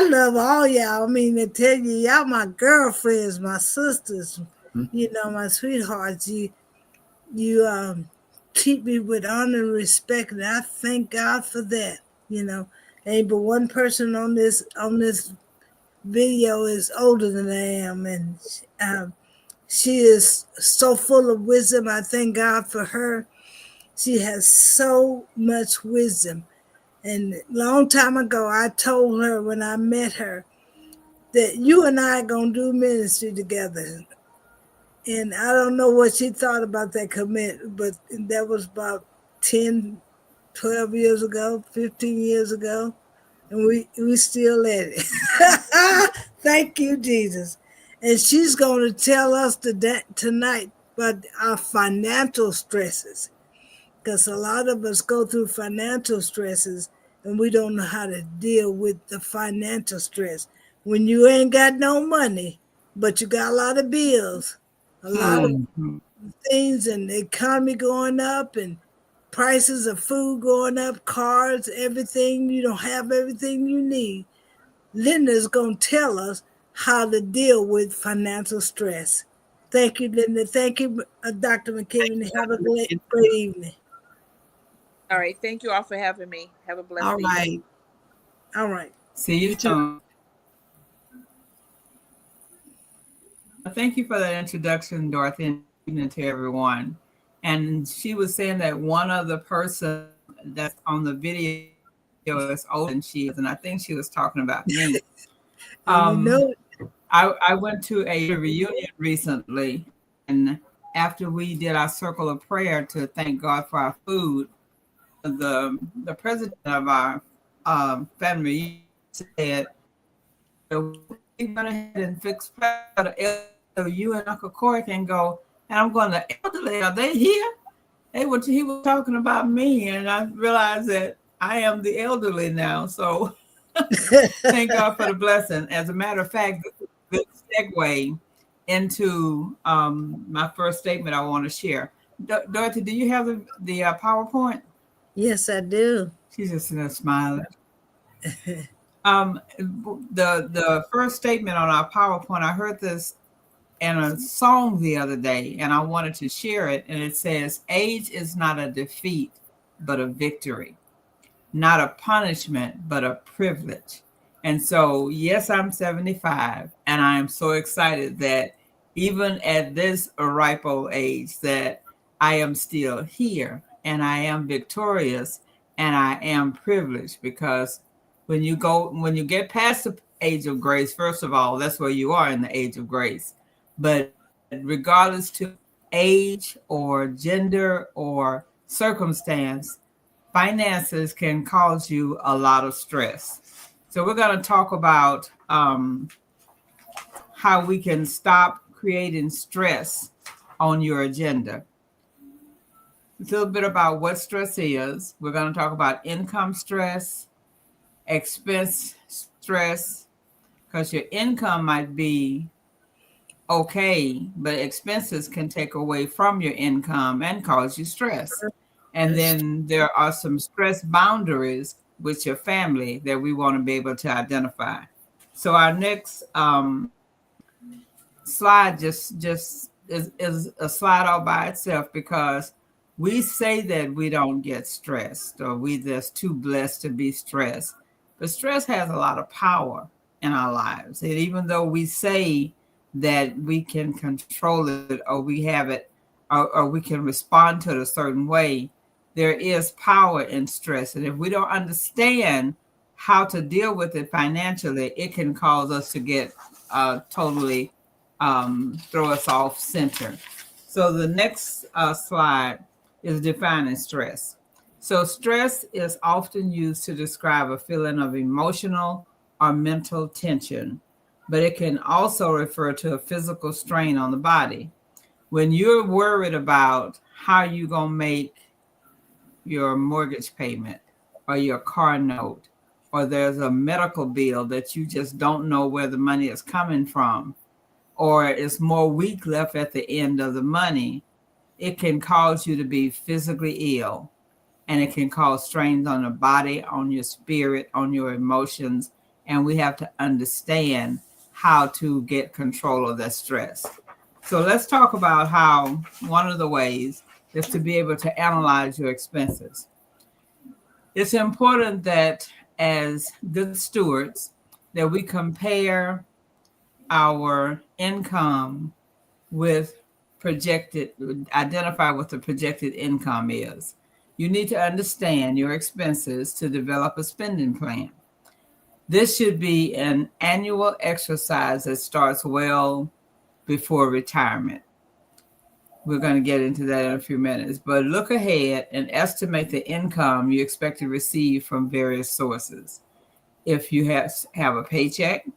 love all y'all. I mean, to tell you, y'all my girlfriends, my sisters, my sweethearts. You treat me with honor and respect, and I thank God for that. Ain't but one person on this video is older than I am, and she is so full of wisdom. I thank God for her. She has so much wisdom. And a long time ago, I told her when I met her that you and I are going to do ministry together. And I don't know what she thought about that commitment, but that was about 10, 12 years ago, 15 years ago. And we still at it. Thank you, Jesus. And she's going to tell us tonight about our financial stresses. Because a lot of us go through financial stresses and we don't know how to deal with the financial stress. When you ain't got no money, but you got a lot of bills, a lot of things, and the economy going up and prices of food going up, cars, everything, you don't have everything you need. Linda's going to tell us how to deal with financial stress. Thank you, Linda. Thank you, Dr. McKinney. Have a great evening. All right. Thank you all for having me. Have a blessed evening. All right. See you soon. Thank you for that introduction, Dorothy, and evening to everyone. And she was saying that one other person that's on the video is older than she is, and I think she was talking about me. I went to a reunion recently, and after we did our circle of prayer to thank God for our food, the president of our family said, we went ahead and fixed so you and Uncle Corey can go. And I'm going, the elderly, are they here? He was talking about me, and I realized that I am the elderly now. So thank God for the blessing. As a matter of fact, this is a good segue into my first statement I want to share. Dorothy, do you have the PowerPoint? Yes, I do. She's just smiling. The first statement on our PowerPoint, I heard this in a song the other day, and I wanted to share it. And it says, "Age is not a defeat, but a victory." not a punishment, but a privilege. And so, yes, I'm 75, and I am so excited that even at this ripe old age, that I am still here, and I am victorious, and I am privileged, because when you get past the age of grace, first of all, that's where you are in the age of grace. But regardless to age or gender or circumstance, finances can cause you a lot of stress. So we're going to talk about how we can stop creating stress on your agenda. A little bit about what stress is. We're going to talk about income stress, expense stress, because your income might be okay, but expenses can take away from your income and cause you stress. And then there are some stress boundaries with your family that we want to be able to identify. So our next slide just is a slide all by itself, because we say that we don't get stressed, or we just too blessed to be stressed. But stress has a lot of power in our lives. And even though we say that we can control it, or we have it, or we can respond to it a certain way, there is power in stress. And if we don't understand how to deal with it financially, it can cause us to get totally throw us off center. So the next slide is defining stress. So stress is often used to describe a feeling of emotional or mental tension, but it can also refer to a physical strain on the body. When you're worried about how you're going to make your mortgage payment or your car note, or there's a medical bill that you just don't know where the money is coming from, or it's more week left at the end of the money, it can cause you to be physically ill, and it can cause strains on the body, on your spirit, on your emotions. And we have to understand how to get control of that stress. So let's talk about how one of the ways is to be able to analyze your expenses. It's important that as good stewards that we compare our income with identify what the projected income is. You need to understand your expenses to develop a spending plan. This should be an annual exercise that starts well before retirement. We're going to get into that in a few minutes, but look ahead and estimate the income you expect to receive from various sources. If you have a paycheck,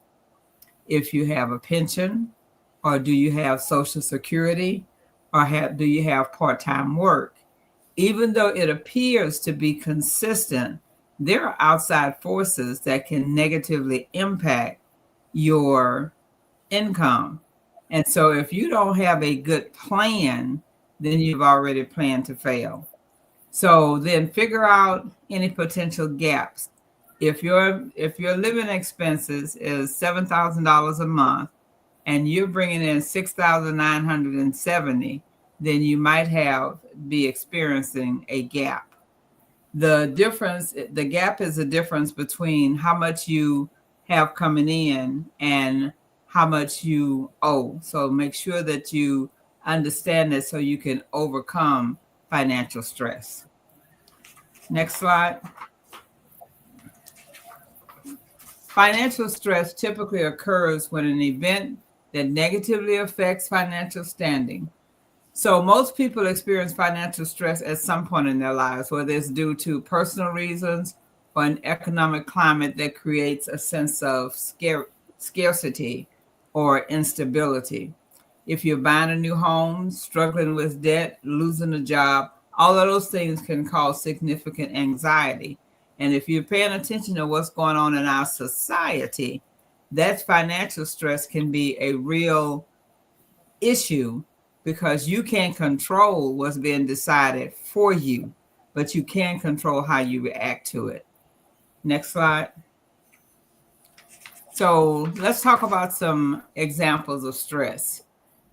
if you have a pension, or do you have Social Security, or do you have part-time work? Even though it appears to be consistent, there are outside forces that can negatively impact your income. And so if you don't have a good plan, then you've already planned to fail. So then figure out any potential gaps. If your living expenses is $7,000 a month and you're bringing in $6,970, then you might be experiencing a gap. The gap is the difference between how much you have coming in and how much you owe. So make sure that you understand that so you can overcome financial stress. Next slide. Financial stress typically occurs when an event that negatively affects financial standing. So most people experience financial stress at some point in their lives, whether it's due to personal reasons or an economic climate that creates a sense of scarcity or instability. If you're buying a new home, struggling with debt, losing a job, all of those things can cause significant anxiety. And if you're paying attention to what's going on in our society, that financial stress can be a real issue, because you can't control what's being decided for you, but you can control how you react to it. Next slide. So let's talk about some examples of stress.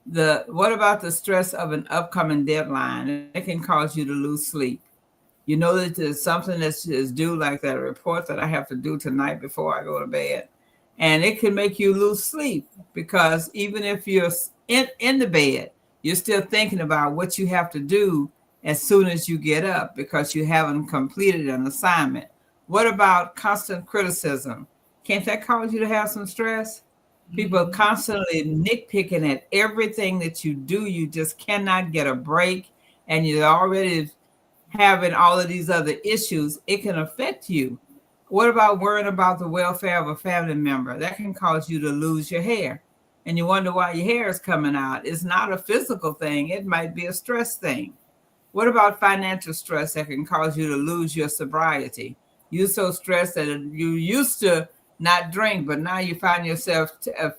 What about the stress of an upcoming deadline? It can cause you to lose sleep. You know that there's something that is due, like that report that I have to do tonight before I go to bed. And it can make you lose sleep, because even if you're in the bed, you're still thinking about what you have to do as soon as you get up, because you haven't completed an assignment. What about constant criticism? Can't that cause you to have some stress? People constantly nitpicking at everything that you do. You just cannot get a break, and you're already having all of these other issues. It can affect you. What about worrying about the welfare of a family member? That can cause you to lose your hair, and you wonder why your hair is coming out. It's not a physical thing. It might be a stress thing. What about financial stress that can cause you to lose your sobriety? You're so stressed that you used to not drink, but now you find yourself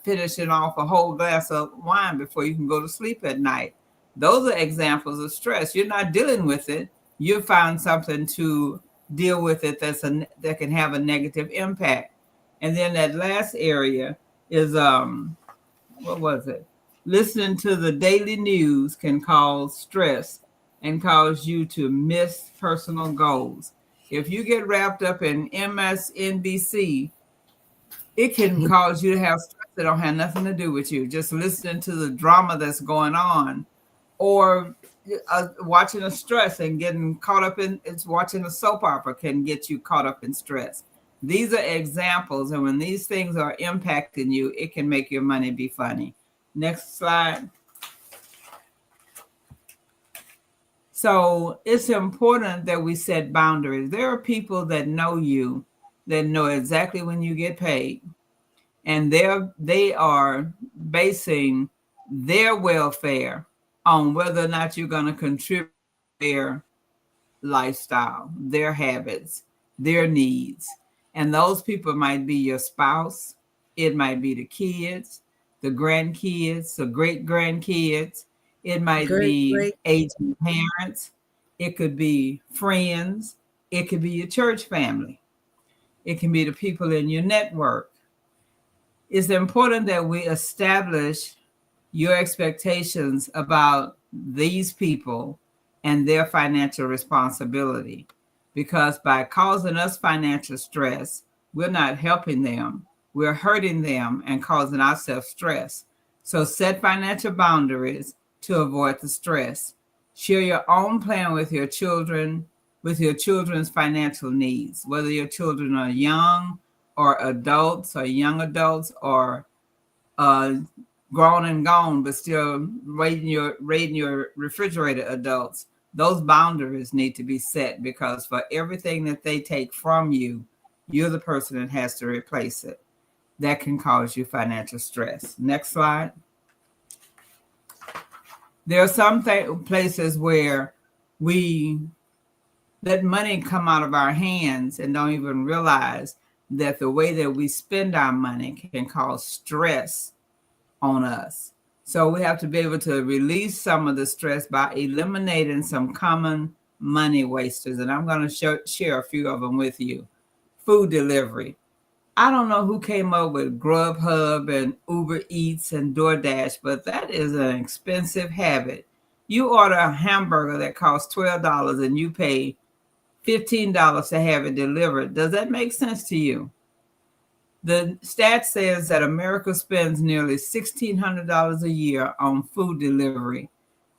finishing off a whole glass of wine before you can go to sleep at night. Those are examples of stress. You're not dealing with it. You found something to deal with it that can have a negative impact. And then that last area is what was it? Listening to the daily news can cause stress and cause you to miss personal goals. If you get wrapped up in MSNBC, it can cause you to have stress that don't have nothing to do with you. Just listening to the drama that's going on, or watching a stress and getting caught up in it's watching a soap opera can get you caught up in stress. These are examples, and when these things are impacting you, it can make your money be funny. Next slide. So it's important that we set boundaries. There are people that know you, that know exactly when you get paid, and they are basing their welfare on whether or not you're going to contribute their lifestyle, their habits, their needs. And those people might be your spouse, it might be the kids, the grandkids, the great grandkids, it might be aging parents, it could be friends, it could be your church family, it can be the people in your network. It's important that we establish your expectations about these people and their financial responsibility, because by causing us financial stress, we're not helping them, we're hurting them and causing ourselves stress. So set financial boundaries to avoid the stress. Share your own plan with your children, with your children's financial needs, whether your children are young or adults or young adults or grown and gone, but still raiding your refrigerator adults. Those boundaries need to be set, because for everything that they take from you, you're the person that has to replace it. That can cause you financial stress. Next slide. There are some places where we let money come out of our hands and don't even realize that the way that we spend our money can cause stress on us. So we have to be able to release some of the stress by eliminating some common money wasters. And I'm going to share a few of them with you. Food delivery. I don't know who came up with Grubhub and Uber Eats and DoorDash, but that is an expensive habit. You order a hamburger that costs $12 and you pay $15 to have it delivered. Does that make sense to you? The stat says that America spends nearly $1,600 a year on food delivery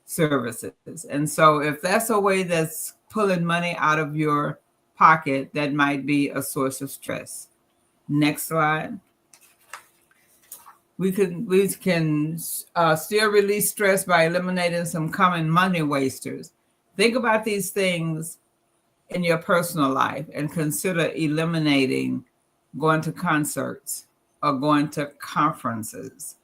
services. And so if that's a way that's pulling money out of your pocket, that might be a source of stress. Next slide. We can still release stress by eliminating some common money wasters. Think about these things in your personal life and consider eliminating going to concerts or going to conferences.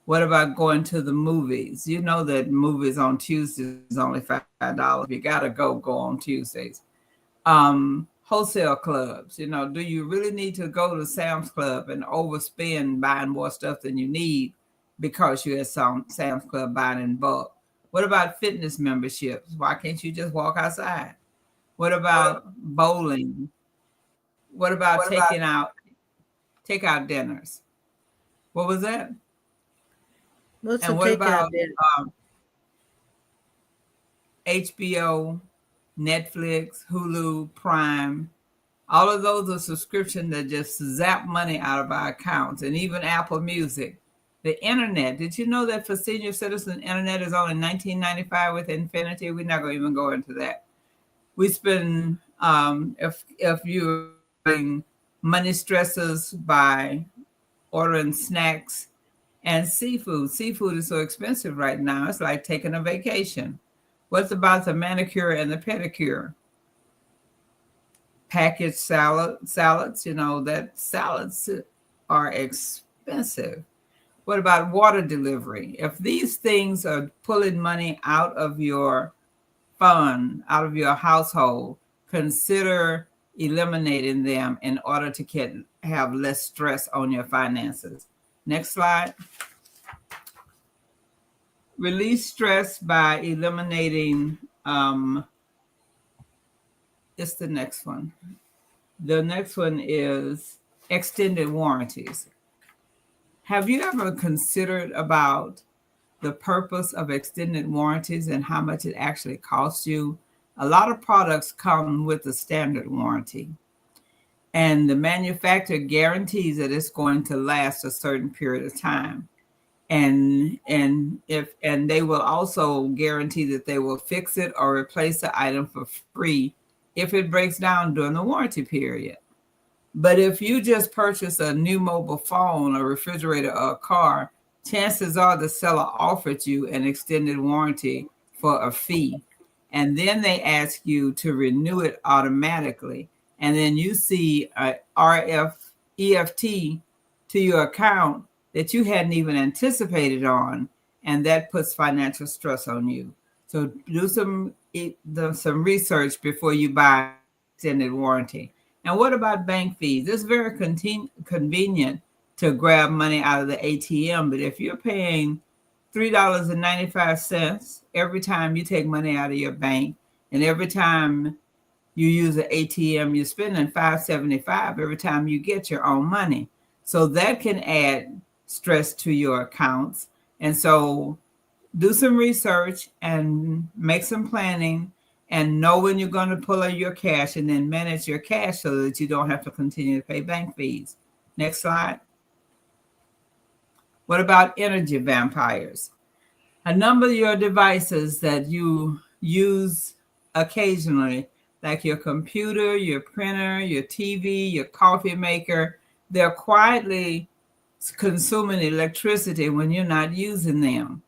What about going to the movies? You know that movies on Tuesdays is only $5. You gotta go on Tuesdays. Wholesale clubs, do you really need to go to Sam's Club and overspend buying more stuff than you need because you're at Sam's Club buying in bulk? What about fitness memberships? Why can't you just walk outside? What about bowling? What about takeout dinners? What was that? What's and a what takeout about dinner? HBO Netflix, Hulu, Prime. All of those are subscriptions that just zap money out of our accounts, and even Apple Music. The internet. Did you know that for senior citizens, internet is only $19.95 with Infinity? We're not going to even go into that. We spend, if you're having money stresses by ordering snacks and seafood. Seafood is so expensive right now. It's like taking a vacation. What's about the manicure and the pedicure? Packaged salads, you know, that salads are expensive. What about water delivery? If these things are pulling money out of your fund, out of your household, consider eliminating them in order to have less stress on your finances. Next slide. Release stress by eliminating, it's the next one. The next one is extended warranties. Have you ever considered about the purpose of extended warranties and how much it actually costs you? A lot of products come with a standard warranty, and the manufacturer guarantees that it's going to last a certain period of time. And they will also guarantee that they will fix it or replace the item for free if it breaks down during the warranty period. But if you just purchase a new mobile phone, a refrigerator, or a car, chances are the seller offered you an extended warranty for a fee. And then they ask you to renew it automatically. And then you see a EFT to your account that you hadn't even anticipated on, and that puts financial stress on you. So do some research before you buy extended warranty. And what about bank fees? It's very convenient to grab money out of the ATM, but if you're paying $3.95 every time you take money out of your bank, and every time you use an ATM, you're spending $5.75 every time you get your own money. So that can add stress to your accounts. And so do some research and make some planning and know when you're going to pull out your cash, and then manage your cash so that you don't have to continue to pay bank fees. Next slide. What about energy vampires? A number of your devices that you use occasionally, like your computer, your printer, your TV, your coffee maker, they're quietly consuming electricity when you're not using them.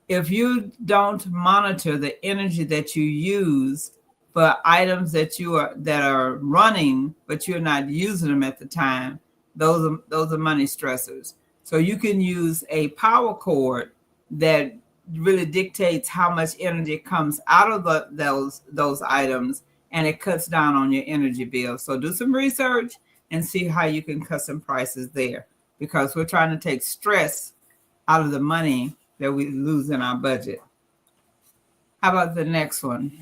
If you don't monitor the energy that you use for items that are running, but you're not using them at the time, those are money stressors. So you can use a power cord that really dictates how much energy comes out of those items, and it cuts down on your energy bill. So do some research and see how you can cut some prices there, because we're trying to take stress out of the money that we lose in our budget. How about the next one?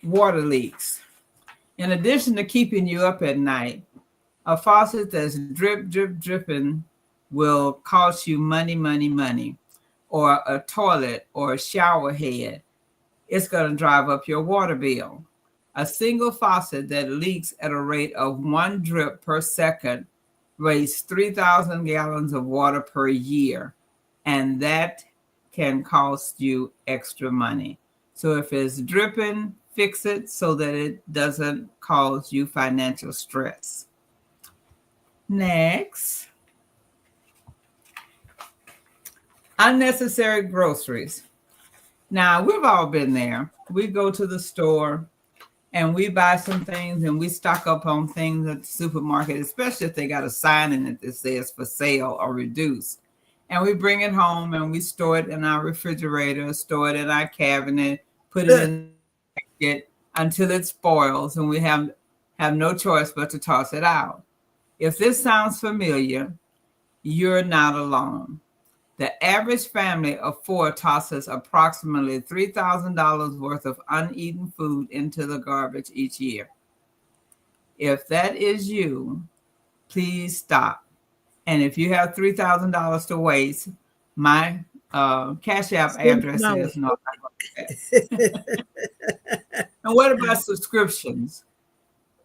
Water leaks. In addition to keeping you up at night, a faucet that's dripping will cost you money. Or a toilet or a shower head, it's going to drive up your water bill. A single faucet that leaks at a rate of 1 drip per second wastes 3,000 gallons of water per year, and that can cost you extra money. So if it's dripping, fix it so that it doesn't cause you financial stress. Next. Unnecessary groceries. Now, we've all been there. We go to the store and we buy some things and we stock up on things at the supermarket, especially if they got a sign in it that says for sale or reduced. And we bring it home and we store it in our refrigerator, store it in our cabinet, put it in it until it spoils, and we have no choice but to toss it out. If this sounds familiar, you're not alone. The average family of 4 tosses approximately $3,000 worth of uneaten food into the garbage each year. If that is you, please stop. And if you have $3,000 to waste, my Cash App address is no. And what about subscriptions?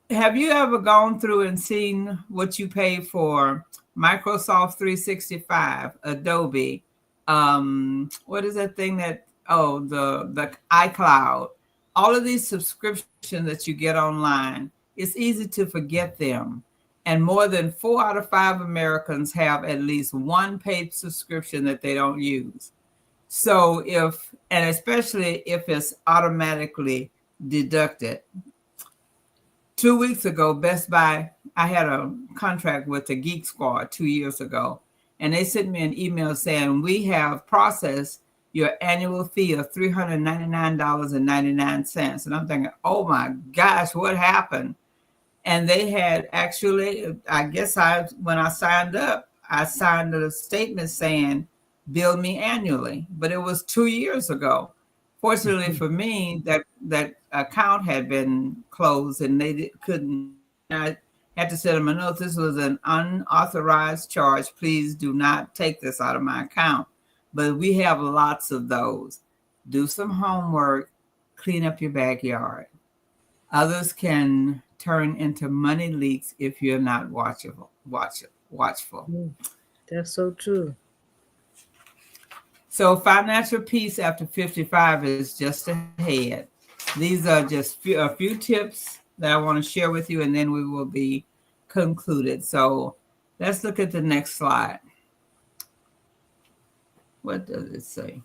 Have you ever gone through and seen what you pay for Microsoft 365, Adobe? What is that thing that, the iCloud, all of these subscriptions that you get online, it's easy to forget them. And more than 4 out of 5 Americans have at least one paid subscription that they don't use. So and especially if it's automatically deducted. 2 weeks ago, Best Buy, I had a contract with the Geek Squad 2 years ago, and they sent me an email saying, we have processed your annual fee of $399.99. And I'm thinking, oh my gosh, what happened? And they had actually, I guess when I signed up, I signed a statement saying, bill me annually, but it was 2 years ago. Fortunately for me, that account had been closed and they couldn't. I had to send them a note. This was an unauthorized charge. Please do not take this out of my account. But we have lots of those. Do some homework, clean up your backyard. Others can turn into money leaks if you're not watchful. That's so true. So financial peace after 55 is just ahead. These are just a few tips that I want to share with you, and then we will be concluded. So let's look at the next slide. What does it say?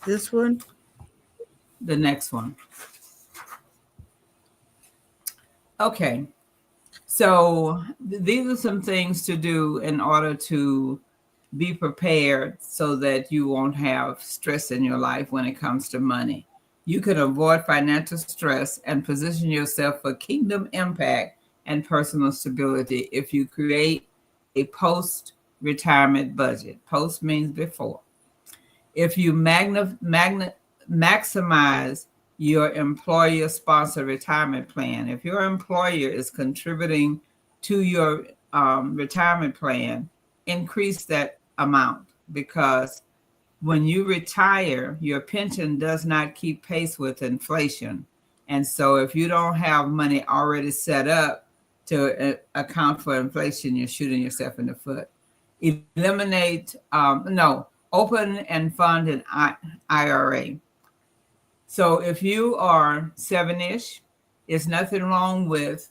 This one? The next one. Okay. So these are some things to do in order to be prepared so that you won't have stress in your life when it comes to money. You can avoid financial stress and position yourself for kingdom impact and personal stability if you create a post-retirement budget. Post means before. If you maximize your employer-sponsored retirement plan, if your employer is contributing to your retirement plan, increase that amount, because when you retire, your pension does not keep pace with inflation. And so if you don't have money already set up to account for inflation, you're shooting yourself in the foot. Open and fund an IRA. So if you are 7-ish, there's nothing wrong with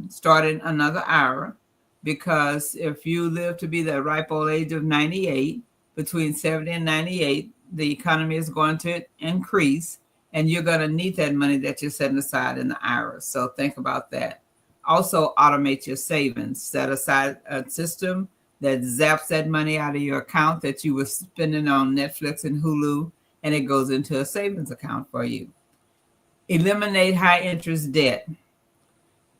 starting another IRA, because if you live to be the ripe old age of 98, between 70 and 98, the economy is going to increase, and you're going to need that money that you're setting aside in the IRA. So think about that. Also, automate your savings. Set aside a system that zaps that money out of your account that you were spending on Netflix and Hulu, and it goes into a savings account for you. Eliminate high interest debt.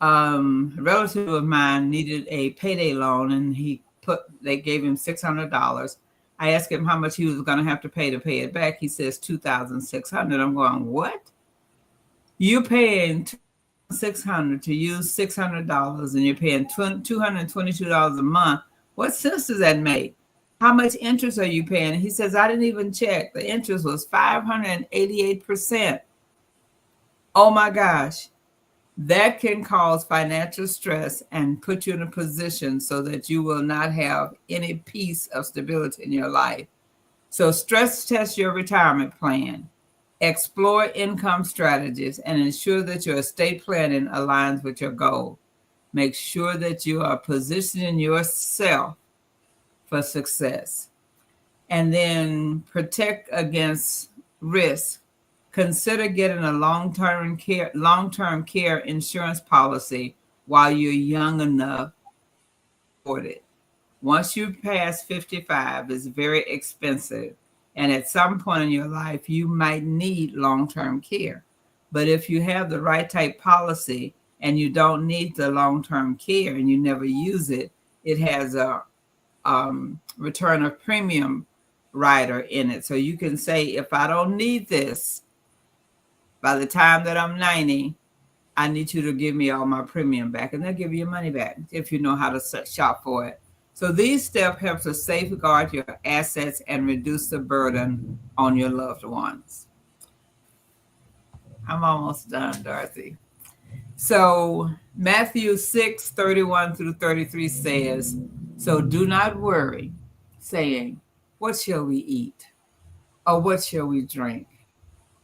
A relative of mine needed a payday loan, and they gave him $600. I asked him how much he was going to have to pay it back. He says $2,600. I'm going, what? You're paying $2,600 to use $600, and you're paying $222 a month. What sense does that make? How much interest are you paying? And he says, I didn't even check. The interest was 588%. Oh my gosh. That can cause financial stress and put you in a position so that you will not have any piece of stability in your life. So stress test your retirement plan, explore income strategies, and ensure that your estate planning aligns with your goal. Make sure that you are positioning yourself for success. And then protect against risk. Consider getting a long-term care insurance policy while you're young enough to afford it. Once you pass 55, it's very expensive. And at some point in your life, you might need long-term care. But if you have the right type policy and you don't need the long-term care and you never use it, it has a return of premium rider in it. So you can say, if I don't need this, by the time that I'm 90, I need you to give me all my premium back, and they'll give you your money back if you know how to shop for it. So these steps help to safeguard your assets and reduce the burden on your loved ones. I'm almost done, Dorothy. So Matthew 6:31 through 33 says, so do not worry, saying, what shall we eat? Or what shall we drink?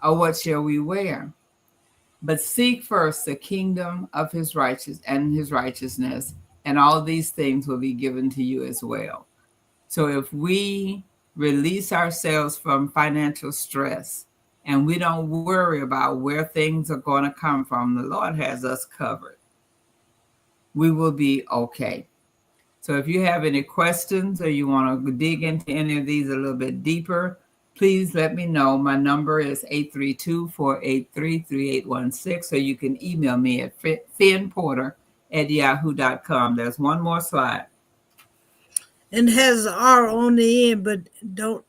Or what shall we wear? But seek first the kingdom of his righteousness, and all these things will be given to you as well. So if we release ourselves from financial stress and we don't worry about where things are going to come from, the Lord has us covered. We will be okay. So if you have any questions or you want to dig into any of these a little bit deeper, please let me know. My number is 832-483-3816, or you can email me at finnporter@yahoo.com. There's one more slide. And has R on the end, but don't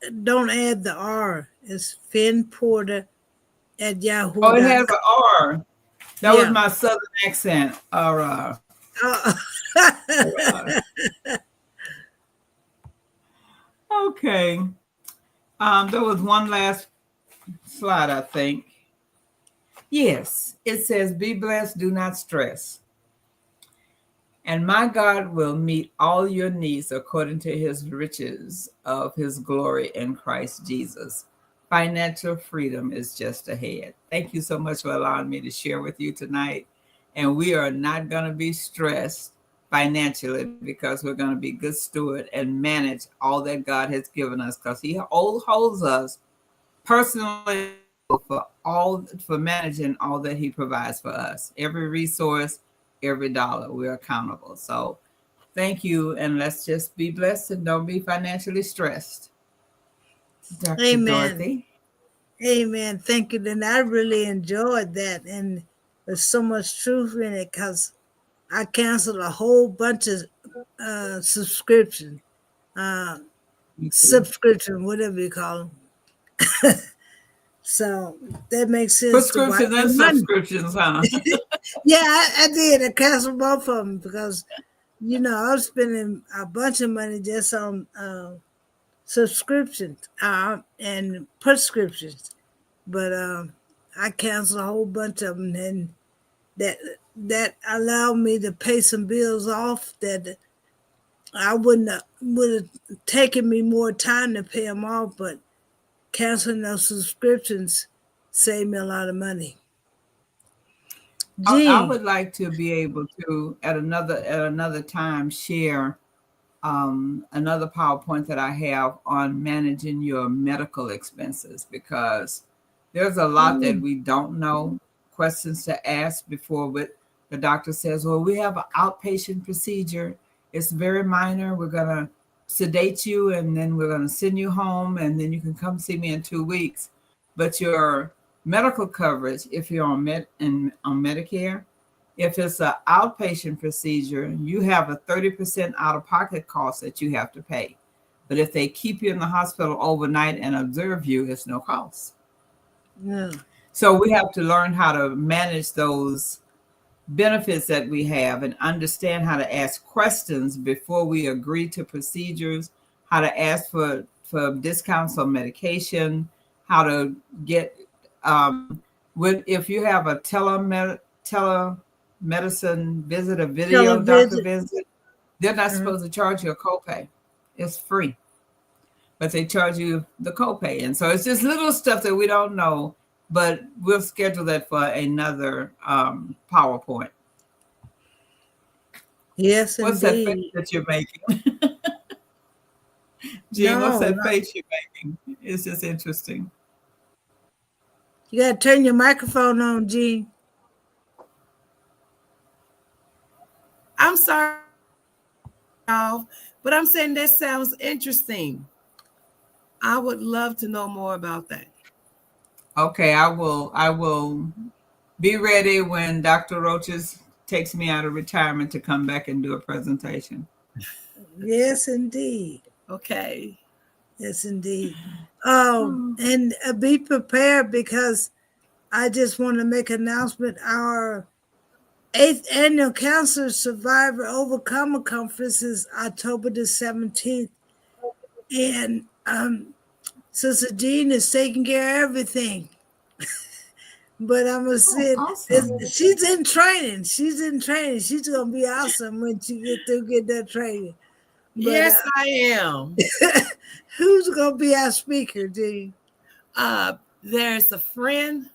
add the R. It's finnporter@yahoo.com. Oh, it has an R. That was my Southern accent. R. Okay. There was one last slide, I think. Yes, it says, be blessed, do not stress. And my God will meet all your needs according to his riches of his glory in Christ Jesus. Financial freedom is just ahead. Thank you so much for allowing me to share with you tonight. And we are not going to be stressed financially because we're going to be good steward and manage all that God has given us, because he holds us personally for managing all that he provides for us. Every resource, every dollar, we're accountable. So thank you, and let's just be blessed and don't be financially stressed. Dr. Amen. Dorothy. Amen. Thank you. Then I really enjoyed that, and there's so much truth in it because I canceled a whole bunch of subscription, whatever you call them. So that makes sense. Prescriptions and subscriptions, huh? Yeah, I did. I canceled both of them because, I was spending a bunch of money just on subscriptions and prescriptions. But I canceled a whole bunch of them, and that allowed me to pay some bills off that I would have taken me more time to pay them off, but canceling those subscriptions saved me a lot of money. I would like to be able to at another time share another PowerPoint that I have on managing your medical expenses, because there's a lot that we don't know, questions to ask before the doctor says, well, we have an outpatient procedure. It's very minor. We're going to sedate you, and then we're going to send you home, and then you can come see me in 2 weeks. But your medical coverage, if you're on Medicare, if it's an outpatient procedure, you have a 30% out-of-pocket cost that you have to pay. But if they keep you in the hospital overnight and observe you, it's no cost. Yeah. So we have to learn how to manage those benefits that we have and understand how to ask questions before we agree to procedures, how to ask for discounts on medication, how to get if you have a telemedicine visit, a video doctor visit, they're not supposed to charge you a copay. It's free, but they charge you the copay. And so it's just little stuff that we don't know, but we'll schedule that for another PowerPoint. Yes, what's indeed. that face that you're making? Jean, what's that face you're making? It's just interesting. You got to turn your microphone on, Jean. I'm sorry, y'all, but I'm saying that sounds interesting. I would love to know more about that. Okay, I will be ready when Dr. Roaches takes me out of retirement to come back and do a presentation. Yes, indeed. Okay. Yes, indeed. And be prepared, because I just want to make an announcement. Our 8th annual Cancer Survivor Overcomer Conference is October the 17th. And Sister Jean is taking care of everything. But I'm gonna say awesome. she's in training. She's in training. She's gonna be awesome when she get that training. But Yes, I am. who's gonna be our speaker, Dean? There's a friend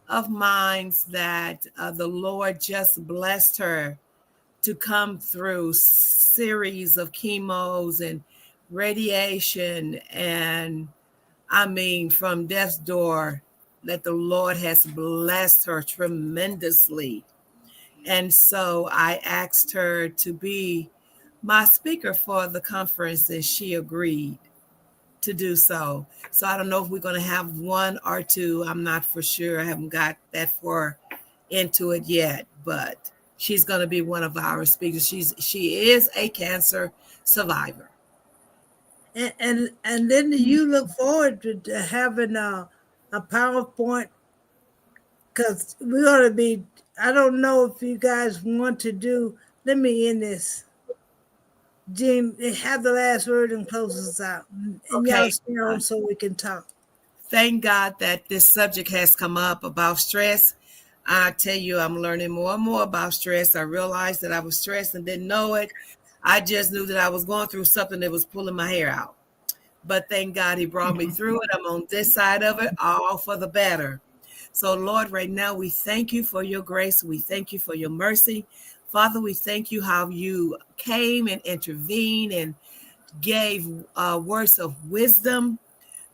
of mine that the Lord just blessed her to come through series of chemos and radiation, and I mean from death's door, that the Lord has blessed her tremendously. And so I asked her to be my speaker for the conference, and she agreed to do so. So I don't know if we're going to have one or two. I'm not for sure. I haven't got that far into it yet, but she's going to be one of our speakers. She is a cancer survivor. And then you look forward to having a PowerPoint, because we ought to be. I don't know if you guys want to do. Let me end this. Jim, have the last word and close us out. And Okay. y'all stay on so we can talk. Thank God that this subject has come up about stress. I tell you, I'm learning more and more about stress. I realized that I was stressed and didn't know it. I just knew that I was going through something that was pulling my hair out. But thank God he brought me through it. I'm on this side of it, all for the better. So, Lord, right now, we thank you for your grace. We thank you for your mercy. Father, we thank you how you came and intervened and gave words of wisdom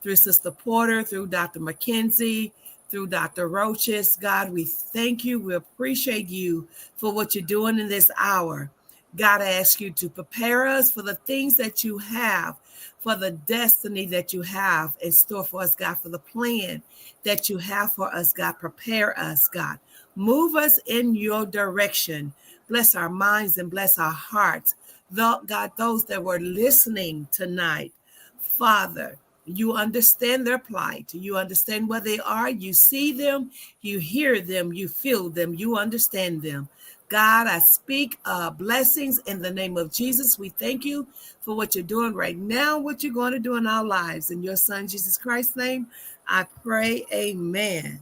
through Sister Porter, through Dr. McKenzie, through Dr. Roaches. God, we thank you. We appreciate you for what you're doing in this hour. God, I ask you to prepare us for the things that you have, for the destiny that you have in store for us, God, for the plan that you have for us, God. Prepare us, God. Move us in your direction. Bless our minds and bless our hearts. God, those that were listening tonight, Father, you understand their plight. You understand where they are. You see them, you hear them, you feel them, you understand them. God, I speak blessings in the name of Jesus. We thank you for what you're doing right now, what you're going to do in our lives. In your son, Jesus Christ's name, I pray, amen.